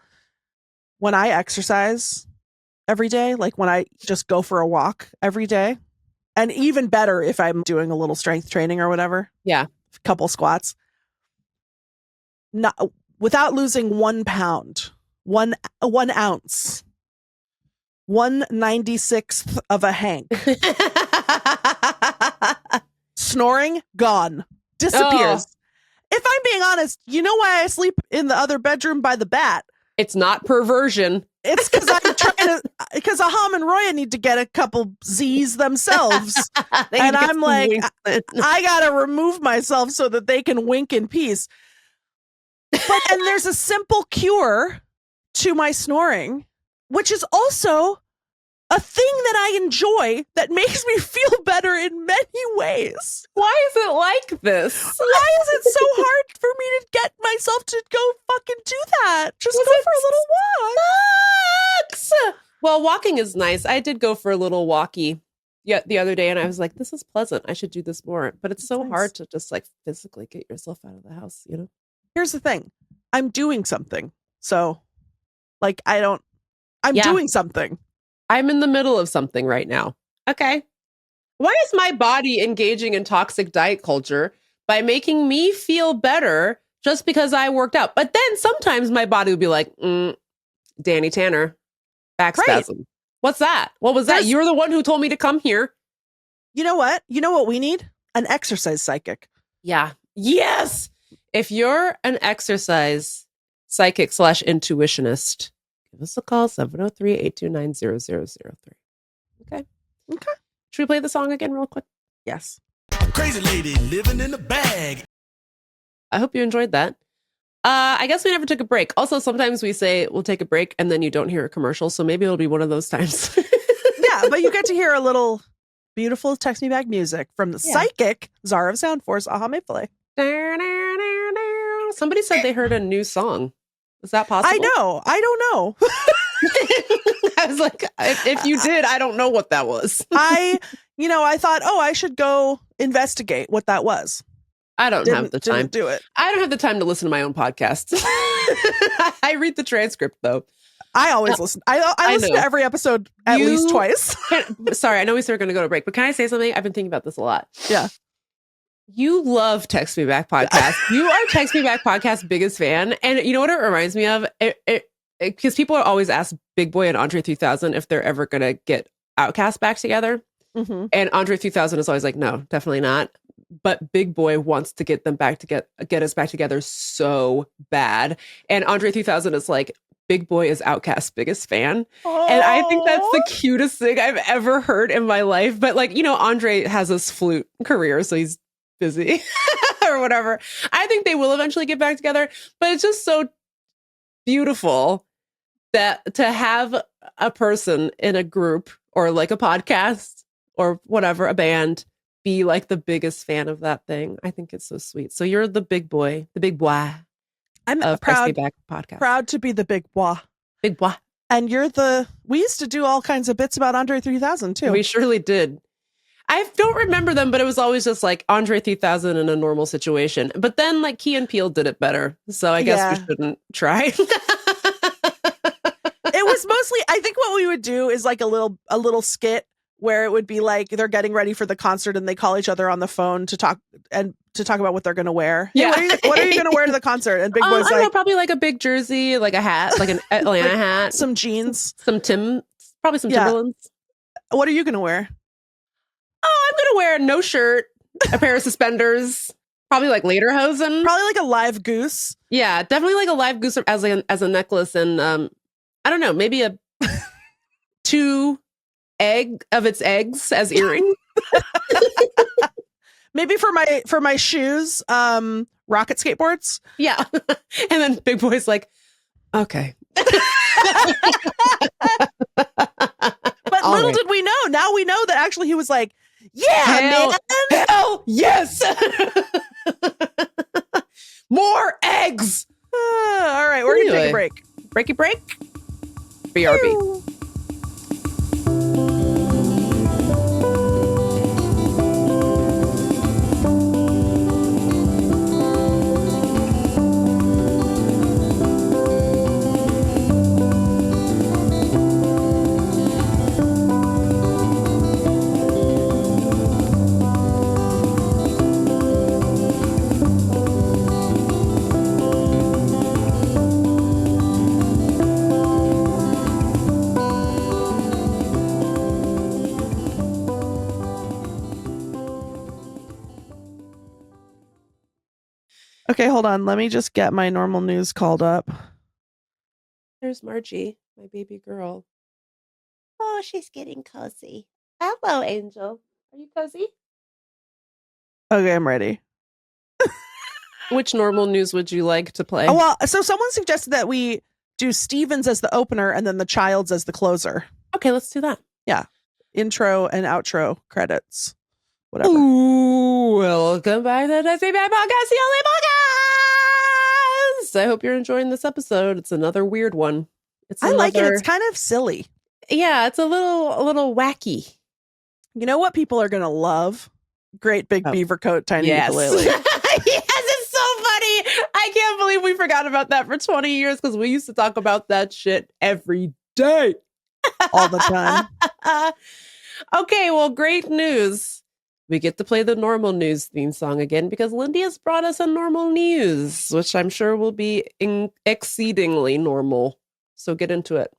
When I exercise every day, like when I just go for a walk every day, and even better if I'm doing a little strength training or whatever. Yeah. A couple squats. Not without losing 1 pound, 1 ounce, 1/96th of a hank. Snoring, gone. Disappears. If I'm being honest, you know why I sleep in the other bedroom by the bat? It's not perversion. It's because I'm trying to, because AHAM and Roya need to get a couple Z's themselves. And I'm like, I got to remove myself so that they can wink in peace. And there's a simple cure to my snoring, which is also a thing that I enjoy that makes me feel better in many ways. Why is it like this? Why is it so hard for me to get myself to go fucking do that? Just go for a little walk. Sucks. Well, walking is nice. I did go for a little walkie the other day, and I was like, this is pleasant. I should do this more. But it's so hard to just like physically get yourself out of the house, you know? Here's the thing. I'm doing something. So like I'm doing something. I'm in the middle of something right now. Okay. Why is my body engaging in toxic diet culture by making me feel better just because I worked out? But then sometimes my body would be like, Danny Tanner, back spasm. Right. What's that? What was that? You're the one who told me to come here. You know what? You know what we need? An exercise psychic. Yeah. Yes. If you're an exercise psychic / intuitionist, give us a call, 703-829-0003. Okay. Should we play the song again real quick? Yes. Crazy lady living in a bag. I hope you enjoyed that. I guess we never took a break. Also, sometimes we say we'll take a break and then you don't hear a commercial. So maybe it'll be one of those times. Yeah, but you get to hear a little beautiful Text Me Back music from the psychic Czar of Sound Force, AHAM PSYCHIC. Somebody said they heard a new song. Is that possible? I know. I don't know. I was like, if you did, I don't know what that was. I thought, I should go investigate what that was. I don't have the time. Didn't do it. I don't have the time to listen to my own podcast. I read the transcript, though. I always listen. I listen to every episode at least twice. Sorry, I know we said we're going to go to break, but can I say something? I've been thinking about this a lot. Yeah. You love Text Me Back podcast. You are Text Me Back podcast biggest fan. And you know what it reminds me of? Because people always ask Big Boy and Andre 3000 if they're ever going to get Outkast back together. Mm-hmm. And Andre 3000 is always like, no, definitely not. But Big Boy wants to get them back to get us back together so bad. And Andre 3000 is like, Big Boy is Outkast's biggest fan. Aww. And I think that's the cutest thing I've ever heard in my life. But like, Andre has his flute career, so he's busy or whatever. I think they will eventually get back together, but it's just so beautiful that to have a person in a group or like a podcast or whatever, a band, be like the biggest fan of that thing. I think it's so sweet. So you're the big boy I'm of proud Back podcast. Proud to be the big boy. Big boy. And we used to do all kinds of bits about Andre 3000 too. We surely did. I don't remember them, but it was always just like Andre 3000 in a normal situation. But then like Key and Peele did it better. So I guess we shouldn't try. It was mostly, I think what we would do is like a little skit where it would be like they're getting ready for the concert and they call each other on the phone to talk about what they're going to wear. Yeah. Hey, what are you going to wear to the concert? And Big Boy's I don't know, probably like a big jersey, like a hat, like an Atlanta hat, some jeans, probably some Timberlands. What are you going to wear? Oh, I'm going to wear no shirt, a pair of suspenders, probably like lederhosen. Probably like a live goose. Yeah, definitely like a live goose as a necklace. And I don't know, maybe a 2 of its eggs as earrings. Maybe for my shoes, rocket skateboards. Yeah. And then Big Boy's like, okay. But little did we know. Now we know that actually he was like, yeah, man. Hell yes. More eggs. All right, we're going to take a break. Breaky break. BRB. Okay, hold on. Let me just get my normal news called up. There's Margie, my baby girl. Oh, she's getting cozy. Hello, Angel. Are you cozy? Okay, I'm ready. Which normal news would you like to play? Oh, well, so someone suggested that we do Stevens as the opener and then the Childs as the closer. Okay, let's do that. Yeah. Intro and outro credits. Whatever. Ooh, welcome back to the Text Me Back Podcast, the only podcast. I hope you're enjoying this episode. It's another weird one. I like it. It's kind of silly. Yeah, it's a little wacky. You know what people are going to love? Great big beaver coat, tiny ukulele. Yes, it's so funny. I can't believe we forgot about that for 20 years because we used to talk about that shit every day. All the time. Okay, well, great news. We get to play the normal news theme song again because Lindy has brought us a normal news, which I'm sure will be exceedingly normal. So get into it.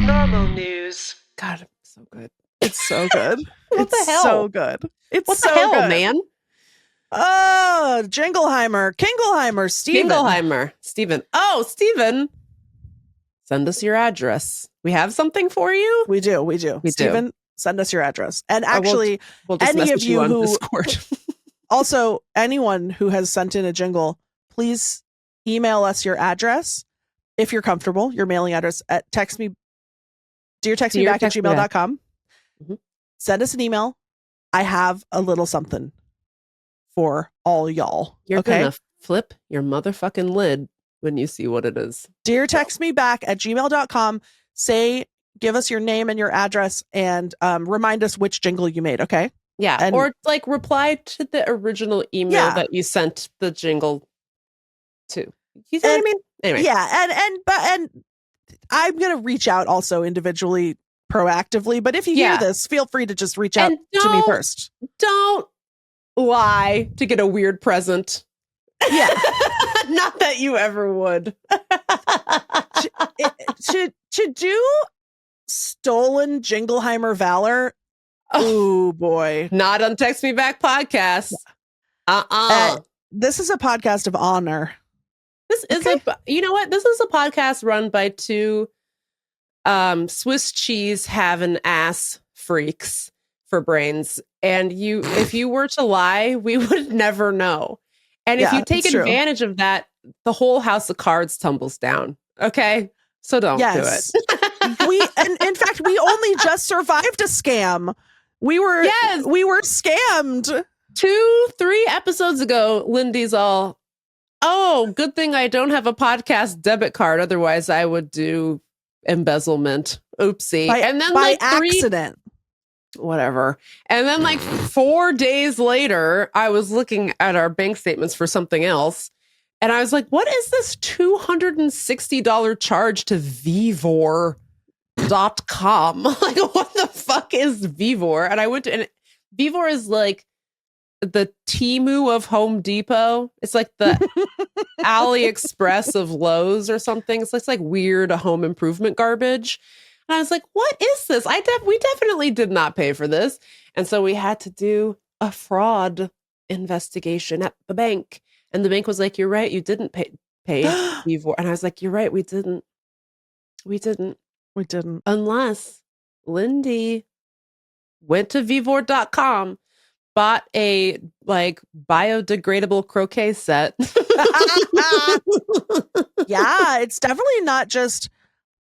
Normal news. God, so good. It's so good. What the hell? So good. It's What so the hell, good. man? Oh, Kingleheimer, Steven. Steven. Oh, Steven. Send us your address. We have something for you? We do. Steven, send us your address. And actually, we'll just any of you on who Discord. also, anyone who has sent in a jingle, please email us your address if you're comfortable, your mailing address at deartextmeback@gmail.com. Mm-hmm. Send us an email. I have a little something for all y'all. You're okay? gonna flip your motherfucking lid when you see what it is. deartextmeback@gmail.com. Give us your name and your address and remind us which jingle you made, okay? Yeah, And, or like reply to the original email that you sent the jingle to. You know what I mean? Anyway. Yeah, and I'm gonna reach out also individually, proactively. But if you hear this, feel free to just reach out to me first. Don't lie to get a weird present. Yeah, not that you ever would. to do stolen Jingleheimer valor. Oh boy, not on Text Me Back podcast. This is a podcast of honor. This is you know what? This is a podcast run by two Swiss cheese have an ass freaks for brains. And if you were to lie, we would never know. And if you take advantage of that, the whole house of cards tumbles down. Okay? So don't do it. And in fact, we only just survived a scam. We were scammed. 2-3 episodes ago, Lindy's all, oh, good thing I don't have a podcast debit card. Otherwise, I would do embezzlement. Oopsie. And then by accident. Whatever. And then 4 days later, I was looking at our bank statements for something else. And I was like, what is this $260 charge to Vivor.com? Like, what the fuck is Vivor? And I went to, and Vivor is like the Temu of Home Depot. It's like the AliExpress of Lowe's or something. It's like weird home improvement garbage. And I was like, what is this? We definitely did not pay for this. And so we had to do a fraud investigation at the bank. And the bank was like, you're right, you didn't pay Vivor. And I was like, you're right, we didn't. Unless Lindy went to Vivor.com, bought a biodegradable croquet set. Yeah, it's definitely not just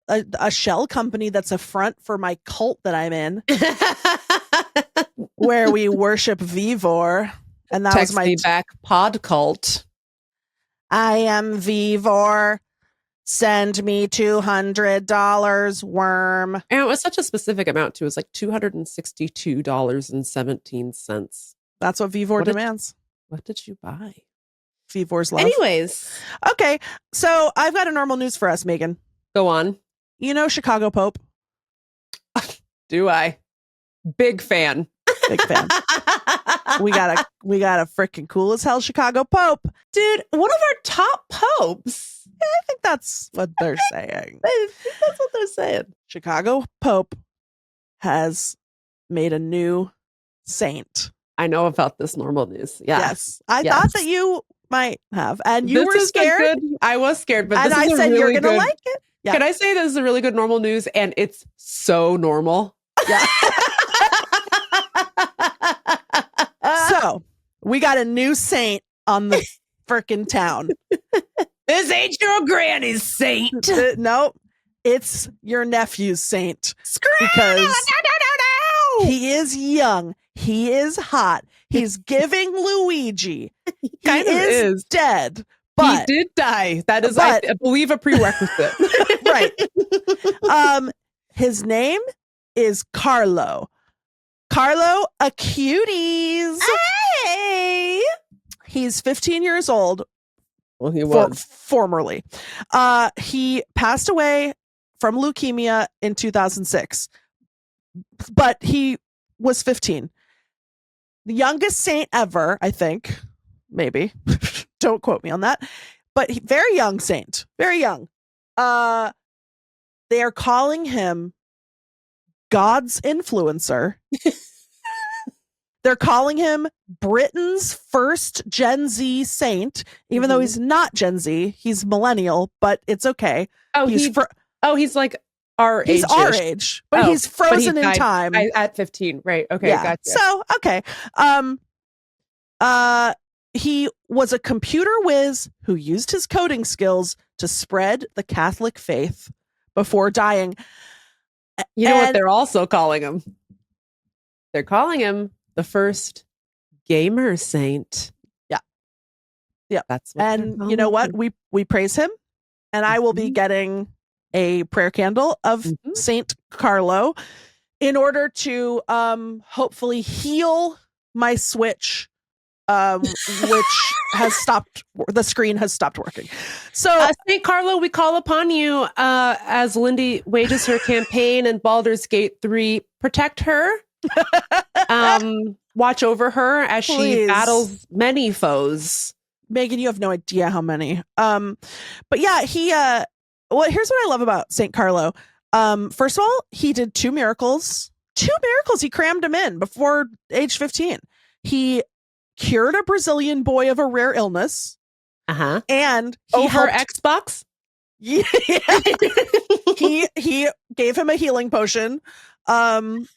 a shell company that's a front for my cult that I'm in, where we worship Vivor. And that was my back pod cult. I am Vivor. Send me $200, worm. And it was such a specific amount too. It was like $262.17. That's what Vivor demands. What did you buy? Vivor's love. Anyways. Okay. So I've got a normal news for us, Meagan. Go on. You know Chicago Pope? Do I? Big fan. Big fan. We got a freaking cool as hell Chicago Pope. Dude, one of our top popes. Yeah, I think that's what they're saying. I think that's what they're saying. Chicago Pope has made a new saint. I know about this normal news. Yeah. Yes. I thought that you might have. And you were scared. I was scared, but and this I is said really you're going to like it. Yeah. Can I say this is a really good normal news? And it's so normal. Yeah. So we got a new saint on the frickin' town. This ain't your granny's saint. Nope. It's your nephew's saint. Because no. He is young. He is hot. He's giving Luigi. He is dead. But he did die. That is, I believe, a prerequisite. Right. His name is Carlo. Carlo a cuties. Hey. He's 15 years old. Well, he was. Formerly. He passed away from leukemia in 2006. But he was 15. The youngest saint ever, I think. Maybe. Don't quote me on that. But very young saint. Very young. They are calling him God's influencer. They're calling him Britain's first Gen Z saint, even though he's not Gen Z. He's millennial, but it's okay. Oh, he's like our age. He's our age, but he's frozen in time. At 15. Right. Okay. Yeah. Gotcha. So, okay. He was a computer whiz who used his coding skills to spread the Catholic faith before dying. You know what they're also calling him? They're calling him the first gamer saint. Yeah. Yeah. That's what and you know what? We praise him. And I will be getting a prayer candle of Saint Carlo in order to hopefully heal my Switch, which has stopped. The screen has stopped working. So Saint Carlo, we call upon you as Lindy wages her campaign in Baldur's Gate 3. Protect her. Watch over her as she battles many foes. Meagan, you have no idea how many. But yeah, he well, here's what I love about Saint Carlo. First of all, he did 2 miracles. 2 miracles. He crammed them in before age 15. He cured a Brazilian boy of a rare illness. And he over helped Xbox. Yeah. He gave him a healing potion. And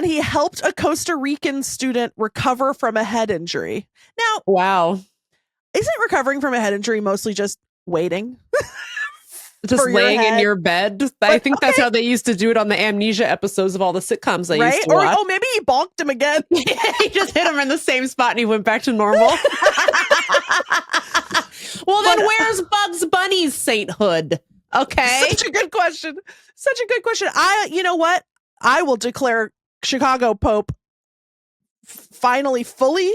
he helped a Costa Rican student recover from a head injury. Now, wow. Isn't recovering from a head injury mostly just waiting? Just laying in your bed. I think that's how they used to do it on the Amnesia episodes of all the sitcoms I used to watch. Or maybe he bonked him again. He just hit him in the same spot and he went back to normal. Well, then where's Bugs Bunny's sainthood? Okay. Such a good question. You know what? I will declare Chicago Pope finally fully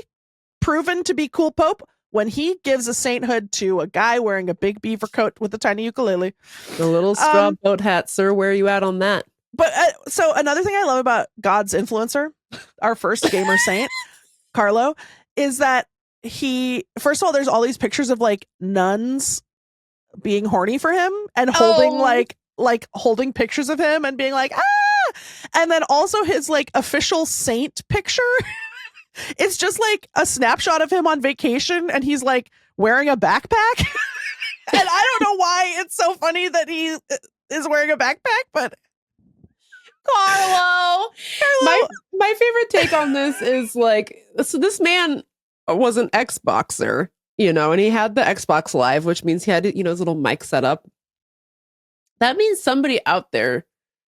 proven to be cool Pope when he gives a sainthood to a guy wearing a big beaver coat with a tiny ukulele. The little straw boat hat, sir. Where are you at on that? But so another thing I love about God's influencer, our first gamer saint, Carlo, is that first of all, there's all these pictures of like nuns being horny for him and holding like holding pictures of him and being like, ah, and then also his like official saint picture. It's just like a snapshot of him on vacation and he's like wearing a backpack. And I don't know why it's so funny that he is wearing a backpack, but Carlo. My favorite take on this is like, so this man was an Xboxer, and he had the Xbox Live, which means he had, his little mic set up. That means somebody out there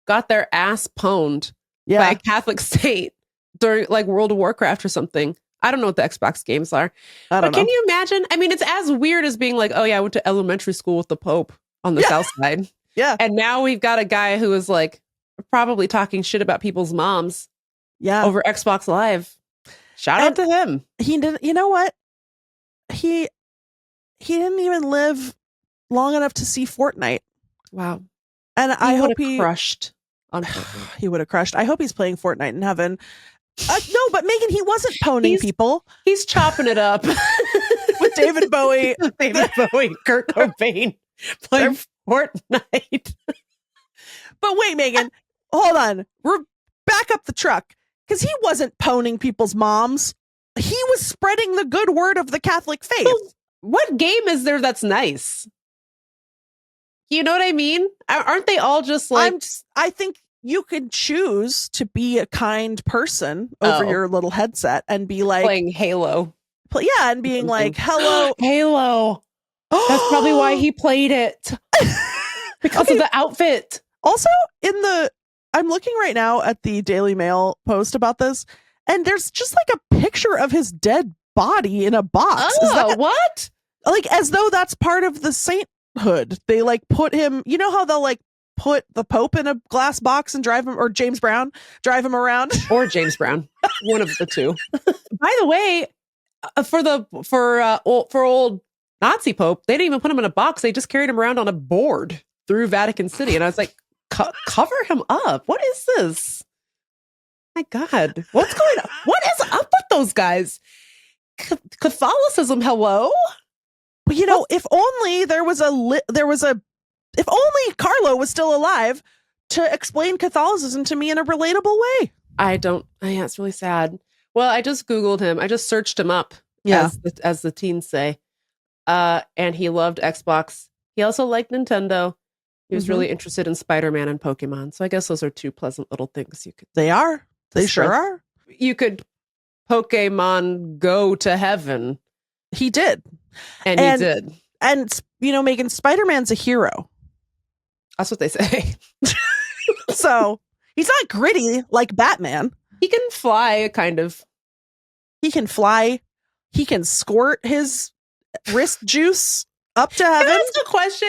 got their ass pwned by a Catholic saint during like World of Warcraft or something. I don't know what the Xbox games are. But can you imagine? I mean, it's as weird as being like, oh yeah, I went to elementary school with the Pope on the South Side. Yeah. And now we've got a guy who is like probably talking shit about people's moms over Xbox Live. Shout out to him. He didn't, you know what? He didn't even live long enough to see Fortnite. Wow. And I hope he crushed on he would have crushed. I hope he's playing Fortnite in heaven. No, but Megan, he wasn't poning people. He's chopping it up with David Bowie. Kurt Cobain playing Fortnite. But wait, Megan, hold on. We're back up the truck because he wasn't poning people's moms. He was spreading the good word of the Catholic faith. So what game is there that's nice? You know what I mean? Aren't they all just like... I think you could choose to be a kind person over your little headset and be like... Playing Halo. And being like, hello. Halo. That's probably why he played it. Because of the outfit. Also, I'm looking right now at the Daily Mail post about this, and there's just like a picture of his dead body in a box. Oh, is that what? Like, as though that's part of the sainthood. They like put him, you know how they'll like put the Pope in a glass box and drive him, or James Brown, drive him around? Or James Brown. One of the two. By the way, for old Nazi Pope, they didn't even put him in a box. They just carried him around on a board through Vatican City. And I was like, cover him up. What is this? My God, what's going on? What is up with those guys? Catholicism, hello? Well, if only if only Carlo was still alive to explain Catholicism to me in a relatable way. It's really sad. Well, I just Googled him. I just searched him up, as the teens say. And he loved Xbox. He also liked Nintendo. He was really interested in Spider-Man and Pokemon. So I guess those are two pleasant little things you could... They are. They sure are. You could Pokemon go to heaven. He did. And he did. And, Megan, Spider-Man's a hero. That's what they say. So he's not gritty like Batman. He can fly, kind of. He can fly. He can squirt his wrist juice up to heaven. That's the question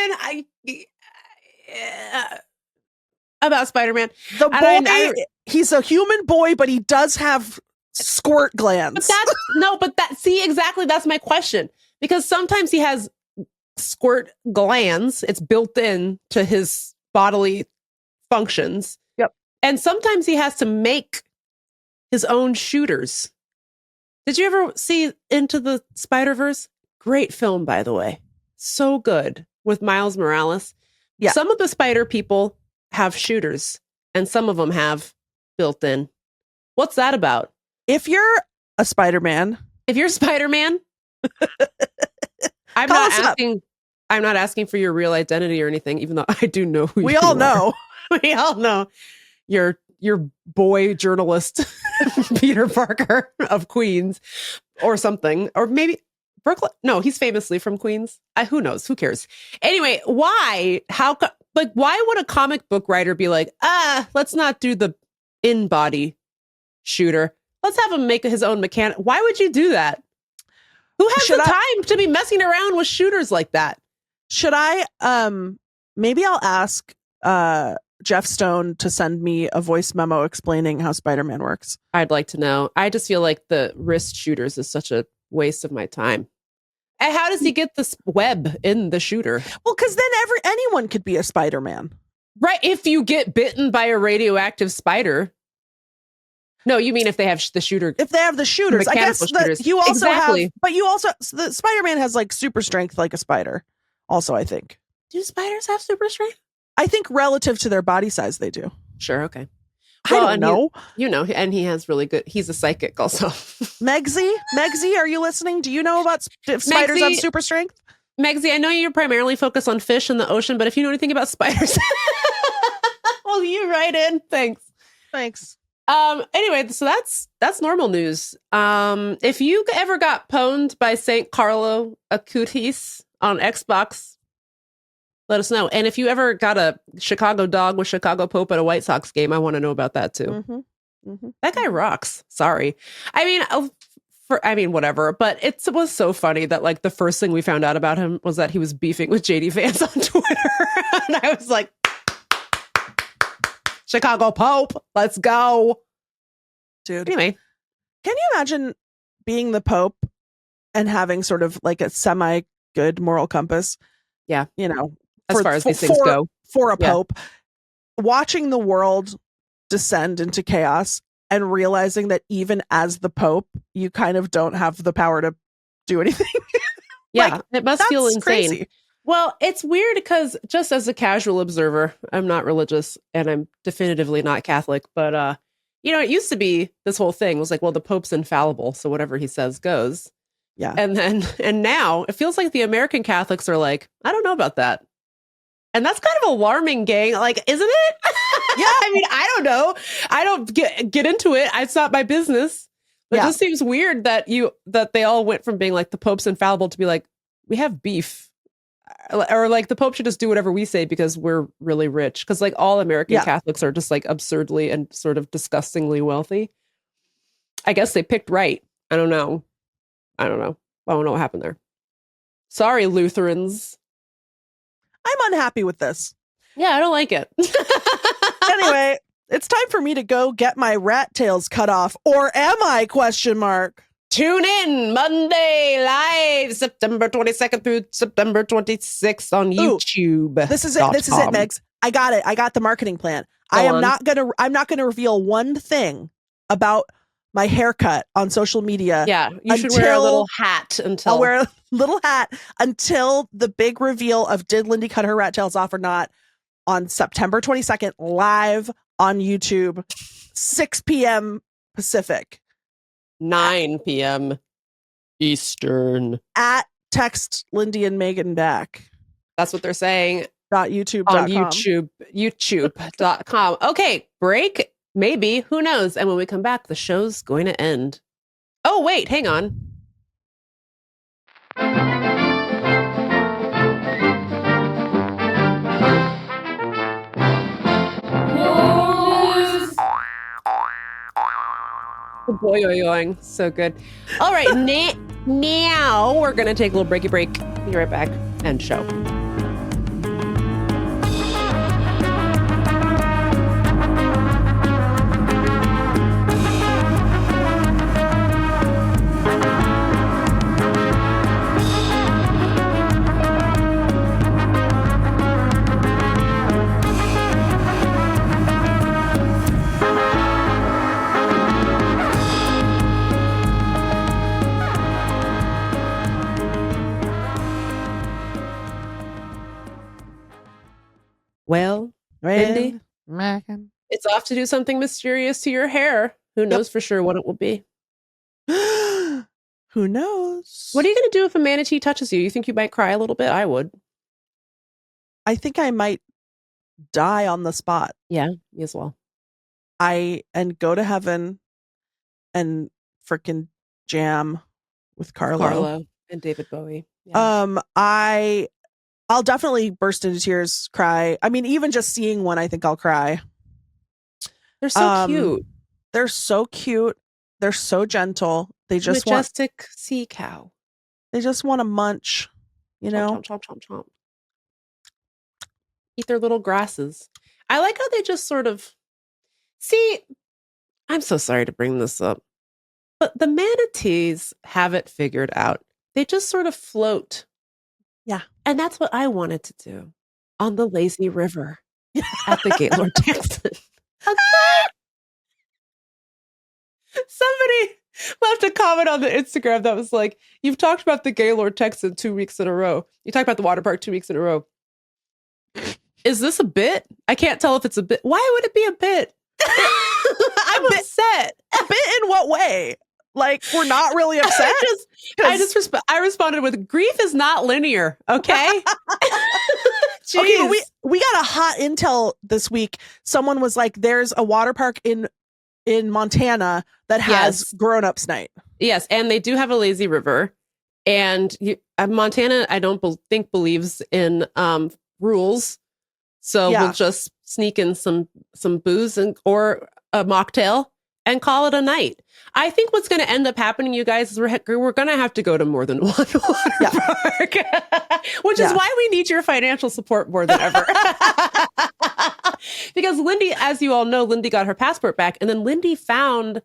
about Spider-Man. The boy, he's a human boy, but he does have squirt glands. See, exactly, that's my question. Because sometimes he has squirt glands. It's built in to his bodily functions. Yep. And sometimes he has to make his own shooters. Did you ever see Into the Spider-Verse? Great film, by the way. So good, with Miles Morales. Yeah. Some of the spider people have shooters, and some of them have built in. What's that about? If you're a Spider-Man, I'm not asking I'm not asking for your real identity or anything, even though I do know who We you all are. know. We all know. Your boy journalist, Peter Parker of Queens or something. Or maybe Brooklyn. No, he's famously from Queens. Who knows? Who cares? Anyway, why? Why would a comic book writer be like, let's not do the in-body shooter. Let's have him make his own mechanic. Why would you do that? Who has the time to be messing around with shooters like that? Should I, maybe I'll ask Jeff Stone to send me a voice memo explaining how Spider-Man works. I'd like to know. I just feel like the wrist shooters is such a waste of my time. And how does he get this web in the shooter? Well, because then anyone could be a Spider-Man. Right. If you get bitten by a radioactive spider. No, you mean if they have the shooter. If they have the shooters. I guess you also have, but you also, the Spider-Man has like super strength like a spider. Also, I think. Do spiders have super strength? I think relative to their body size, they do. Sure. Okay. Well, I don't know. And he has really good, he's a psychic also. Megsy, are you listening? Do you know about if spiders have super strength? Megsy, I know you're primarily focused on fish in the ocean, but if you know anything about spiders, well, you write in. Thanks. Anyway, so that's normal news. If you ever got pwned by St. Carlo Acutis on Xbox, let us know. And if you ever got a Chicago dog with Chicago Pope at a White Sox game, I want to know about that too. That guy rocks. Sorry. I mean, whatever. But it was so funny that like the first thing we found out about him was that he was beefing with JD fans on Twitter. And I was like, Chicago Pope, let's go. Dude. Anyway. Can you imagine being the Pope and having sort of like a semi-good moral compass? Yeah. You know, as far as these things go. For a Pope, watching the world descend into chaos and realizing that even as the Pope, you kind of don't have the power to do anything. Yeah, it must feel insane. Crazy. Well, it's weird because just as a casual observer, I'm not religious and I'm definitively not Catholic, but it used to be this whole thing was like, well, the Pope's infallible, so whatever he says goes. Yeah. And now it feels like the American Catholics are like, I don't know about that. And that's kind of alarming, gang. Like, isn't it? Yeah. I mean, I don't know. I don't get into it. It's not my business. But it just seems weird that they all went from being like the Pope's infallible to be like, we have beef. Or like the Pope should just do whatever we say because we're really rich. Because like all American Catholics are just like absurdly and sort of disgustingly wealthy. I guess they picked right. I don't know. I don't know what happened there. Sorry, Lutherans. I'm unhappy with this. Yeah, I don't like it. Anyway, it's time for me to go get my rat tails cut off. Or am I? ? Tune in Monday live, September 22nd through September 26th on YouTube. This is it, Megs. I got it. I got the marketing plan. I'm not gonna reveal one thing about my haircut on social media. Yeah, you should wear a little hat until I'll wear a little hat until the big reveal of did Lindy cut her rat tails off or not on September 22nd live on YouTube, 6 p.m. Pacific, 9 p.m. Eastern at text Lindy and Meagan back. That's what they're saying. .youtube.com. On youtube.com. Okay, break. Maybe. Who knows? And when we come back, the show's going to end. Oh, wait, hang on. Boing. So good. All right, now we're going to take a little breaky break. Be right back. End show. Well, Lindy, it's off to do something mysterious to your hair. Who knows for sure what it will be? Who knows? What are you going to do if a manatee touches you? You think you might cry a little bit? I would. I think I might die on the spot. Yeah, me as well. And go to heaven and freaking jam with Carlo and David Bowie. Yeah. I'll definitely burst into tears, cry. I mean, even just seeing one, I think I'll cry. They're so cute. They're so cute. They're so gentle. They just majestic sea cow. They just want to munch, you know? Chomp, chomp, chomp, chomp. Eat their little grasses. I like how they just sort of see. I'm so sorry to bring this up, but the manatees have it figured out. They just sort of float. Yeah. And that's what I wanted to do on the lazy river at the Gaylord Texan. Okay. Somebody left a comment on the Instagram that was like, you've talked about the Gaylord Texan 2 weeks in a row. You talked about the water park 2 weeks in a row. Is this a bit? I can't tell if it's a bit. Why would it be a bit? I'm upset. A bit in what way? Like, we're not really upset? I responded with, grief is not linear, okay? Okay, but we got a hot intel this week. Someone was like, there's a water park in Montana that has grown-ups night. Yes, and they do have a lazy river. And Montana, I don't think believes in rules. So we'll just sneak in some booze or a mocktail and call it a night. I think what's going to end up happening, you guys, is we're going to have to go to more than one water park, which is why we need your financial support more than ever. Because Lindy, as you all know, Lindy got her passport back, and then Lindy found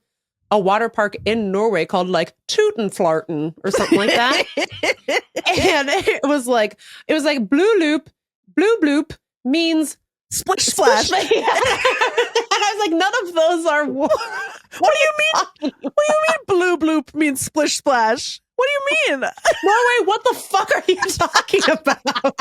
a water park in Norway called like Tutenflarten or something like that. And it was like blue loop, blue bloop means splish splash. And I was like, none of those are. What do you mean? What do you mean blue bloop means splish splash? What do you mean? Norway, what the fuck are you talking about?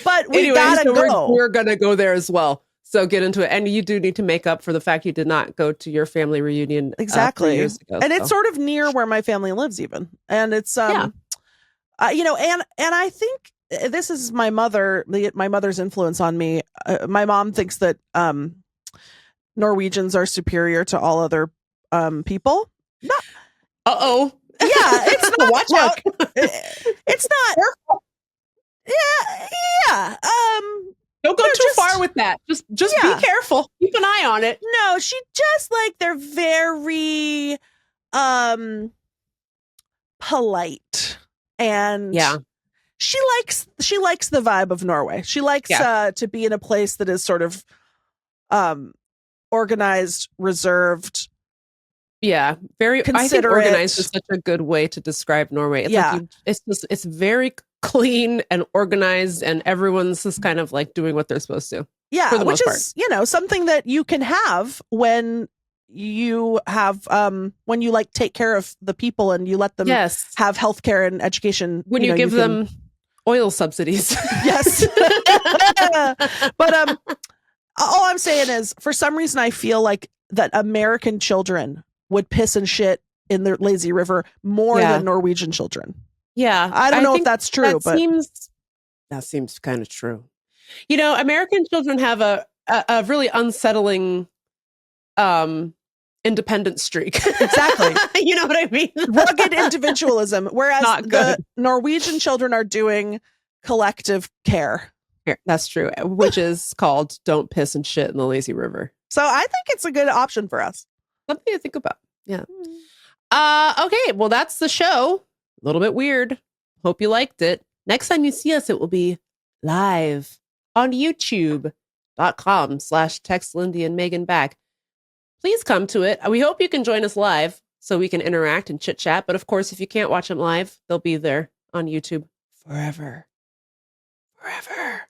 But we gotta go. We're gonna go there as well. So get into it. And you do need to make up for the fact you did not go to your family reunion 3 years ago. And it's sort of near where my family lives even. And it's, and I think this is my mother's influence on me. My mom thinks that Norwegians are superior to all other people. Uh-oh. Yeah, it's not. Watch out. It's not. Yeah. Don't go too far with that. Just be careful. Keep an eye on it. No, she just they're very polite, and she likes the vibe of Norway. She likes to be in a place that is sort of organized, reserved. Yeah, very considerate. I think organized is such a good way to describe Norway. It's it's very clean and organized, and everyone's just kind of like doing what they're supposed to. Yeah, for the which most is part. Something that you can have when you have when you take care of the people and you let them have healthcare and education. When you give them oil subsidies. Yes. But all I'm saying is, for some reason, I feel like that American children would piss and shit in the lazy river more than Norwegian children. Yeah. I don't know if that's true, but that seems kind of true. American children have a really unsettling independent streak. Exactly. You know what I mean? Rugged individualism. Whereas the Norwegian children are doing collective care. That's true. Which is called don't piss and shit in the lazy river. So I think it's a good option for us. Something to think about. Yeah. Okay. Well, that's the show. A little bit weird. Hope you liked it. Next time you see us, it will be live on youtube.com/text Lindy and Meagan back. Please come to it. We hope you can join us live so we can interact and chit chat. But of course, if you can't watch them live, they'll be there on YouTube forever. Forever.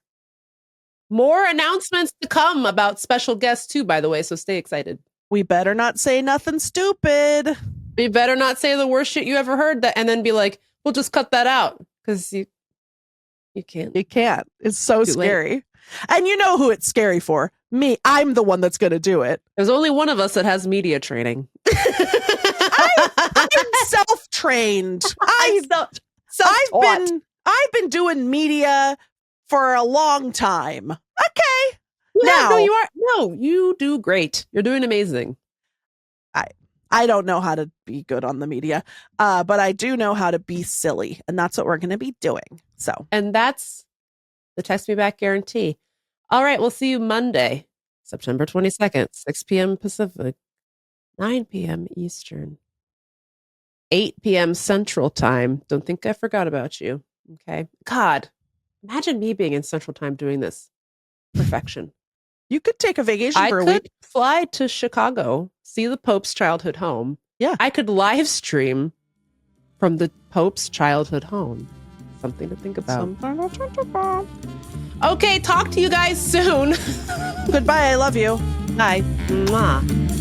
More announcements to come about special guests too, by the way. So stay excited. We better not say nothing stupid. You better not say the worst shit you ever heard and then be like, we'll just cut that out. Because you can't. You can't. It's so scary. Late. And you know who it's scary for? Me. I'm the one that's going to do it. There's only one of us that has media training. I'm self-trained. I've been doing media for a long time. Okay. Yeah, Now, you do great. You're doing amazing. I don't know how to be good on the media, but I do know how to be silly, and that's what we're going to be doing. So, and that's the Text Me Back guarantee. All right, we'll see you Monday, September 22nd, 6 p.m. Pacific, 9 p.m. Eastern, 8 p.m. Central Time. Don't think I forgot about you. Okay. God, imagine me being in Central Time doing this. Perfection. you could take a vacation for a I week. could fly to Chicago, see the Pope's childhood home. Yeah. I could live stream from the Pope's childhood home. Something to think about. Okay, talk to you guys soon. Goodbye. I love you. Bye. Mwah.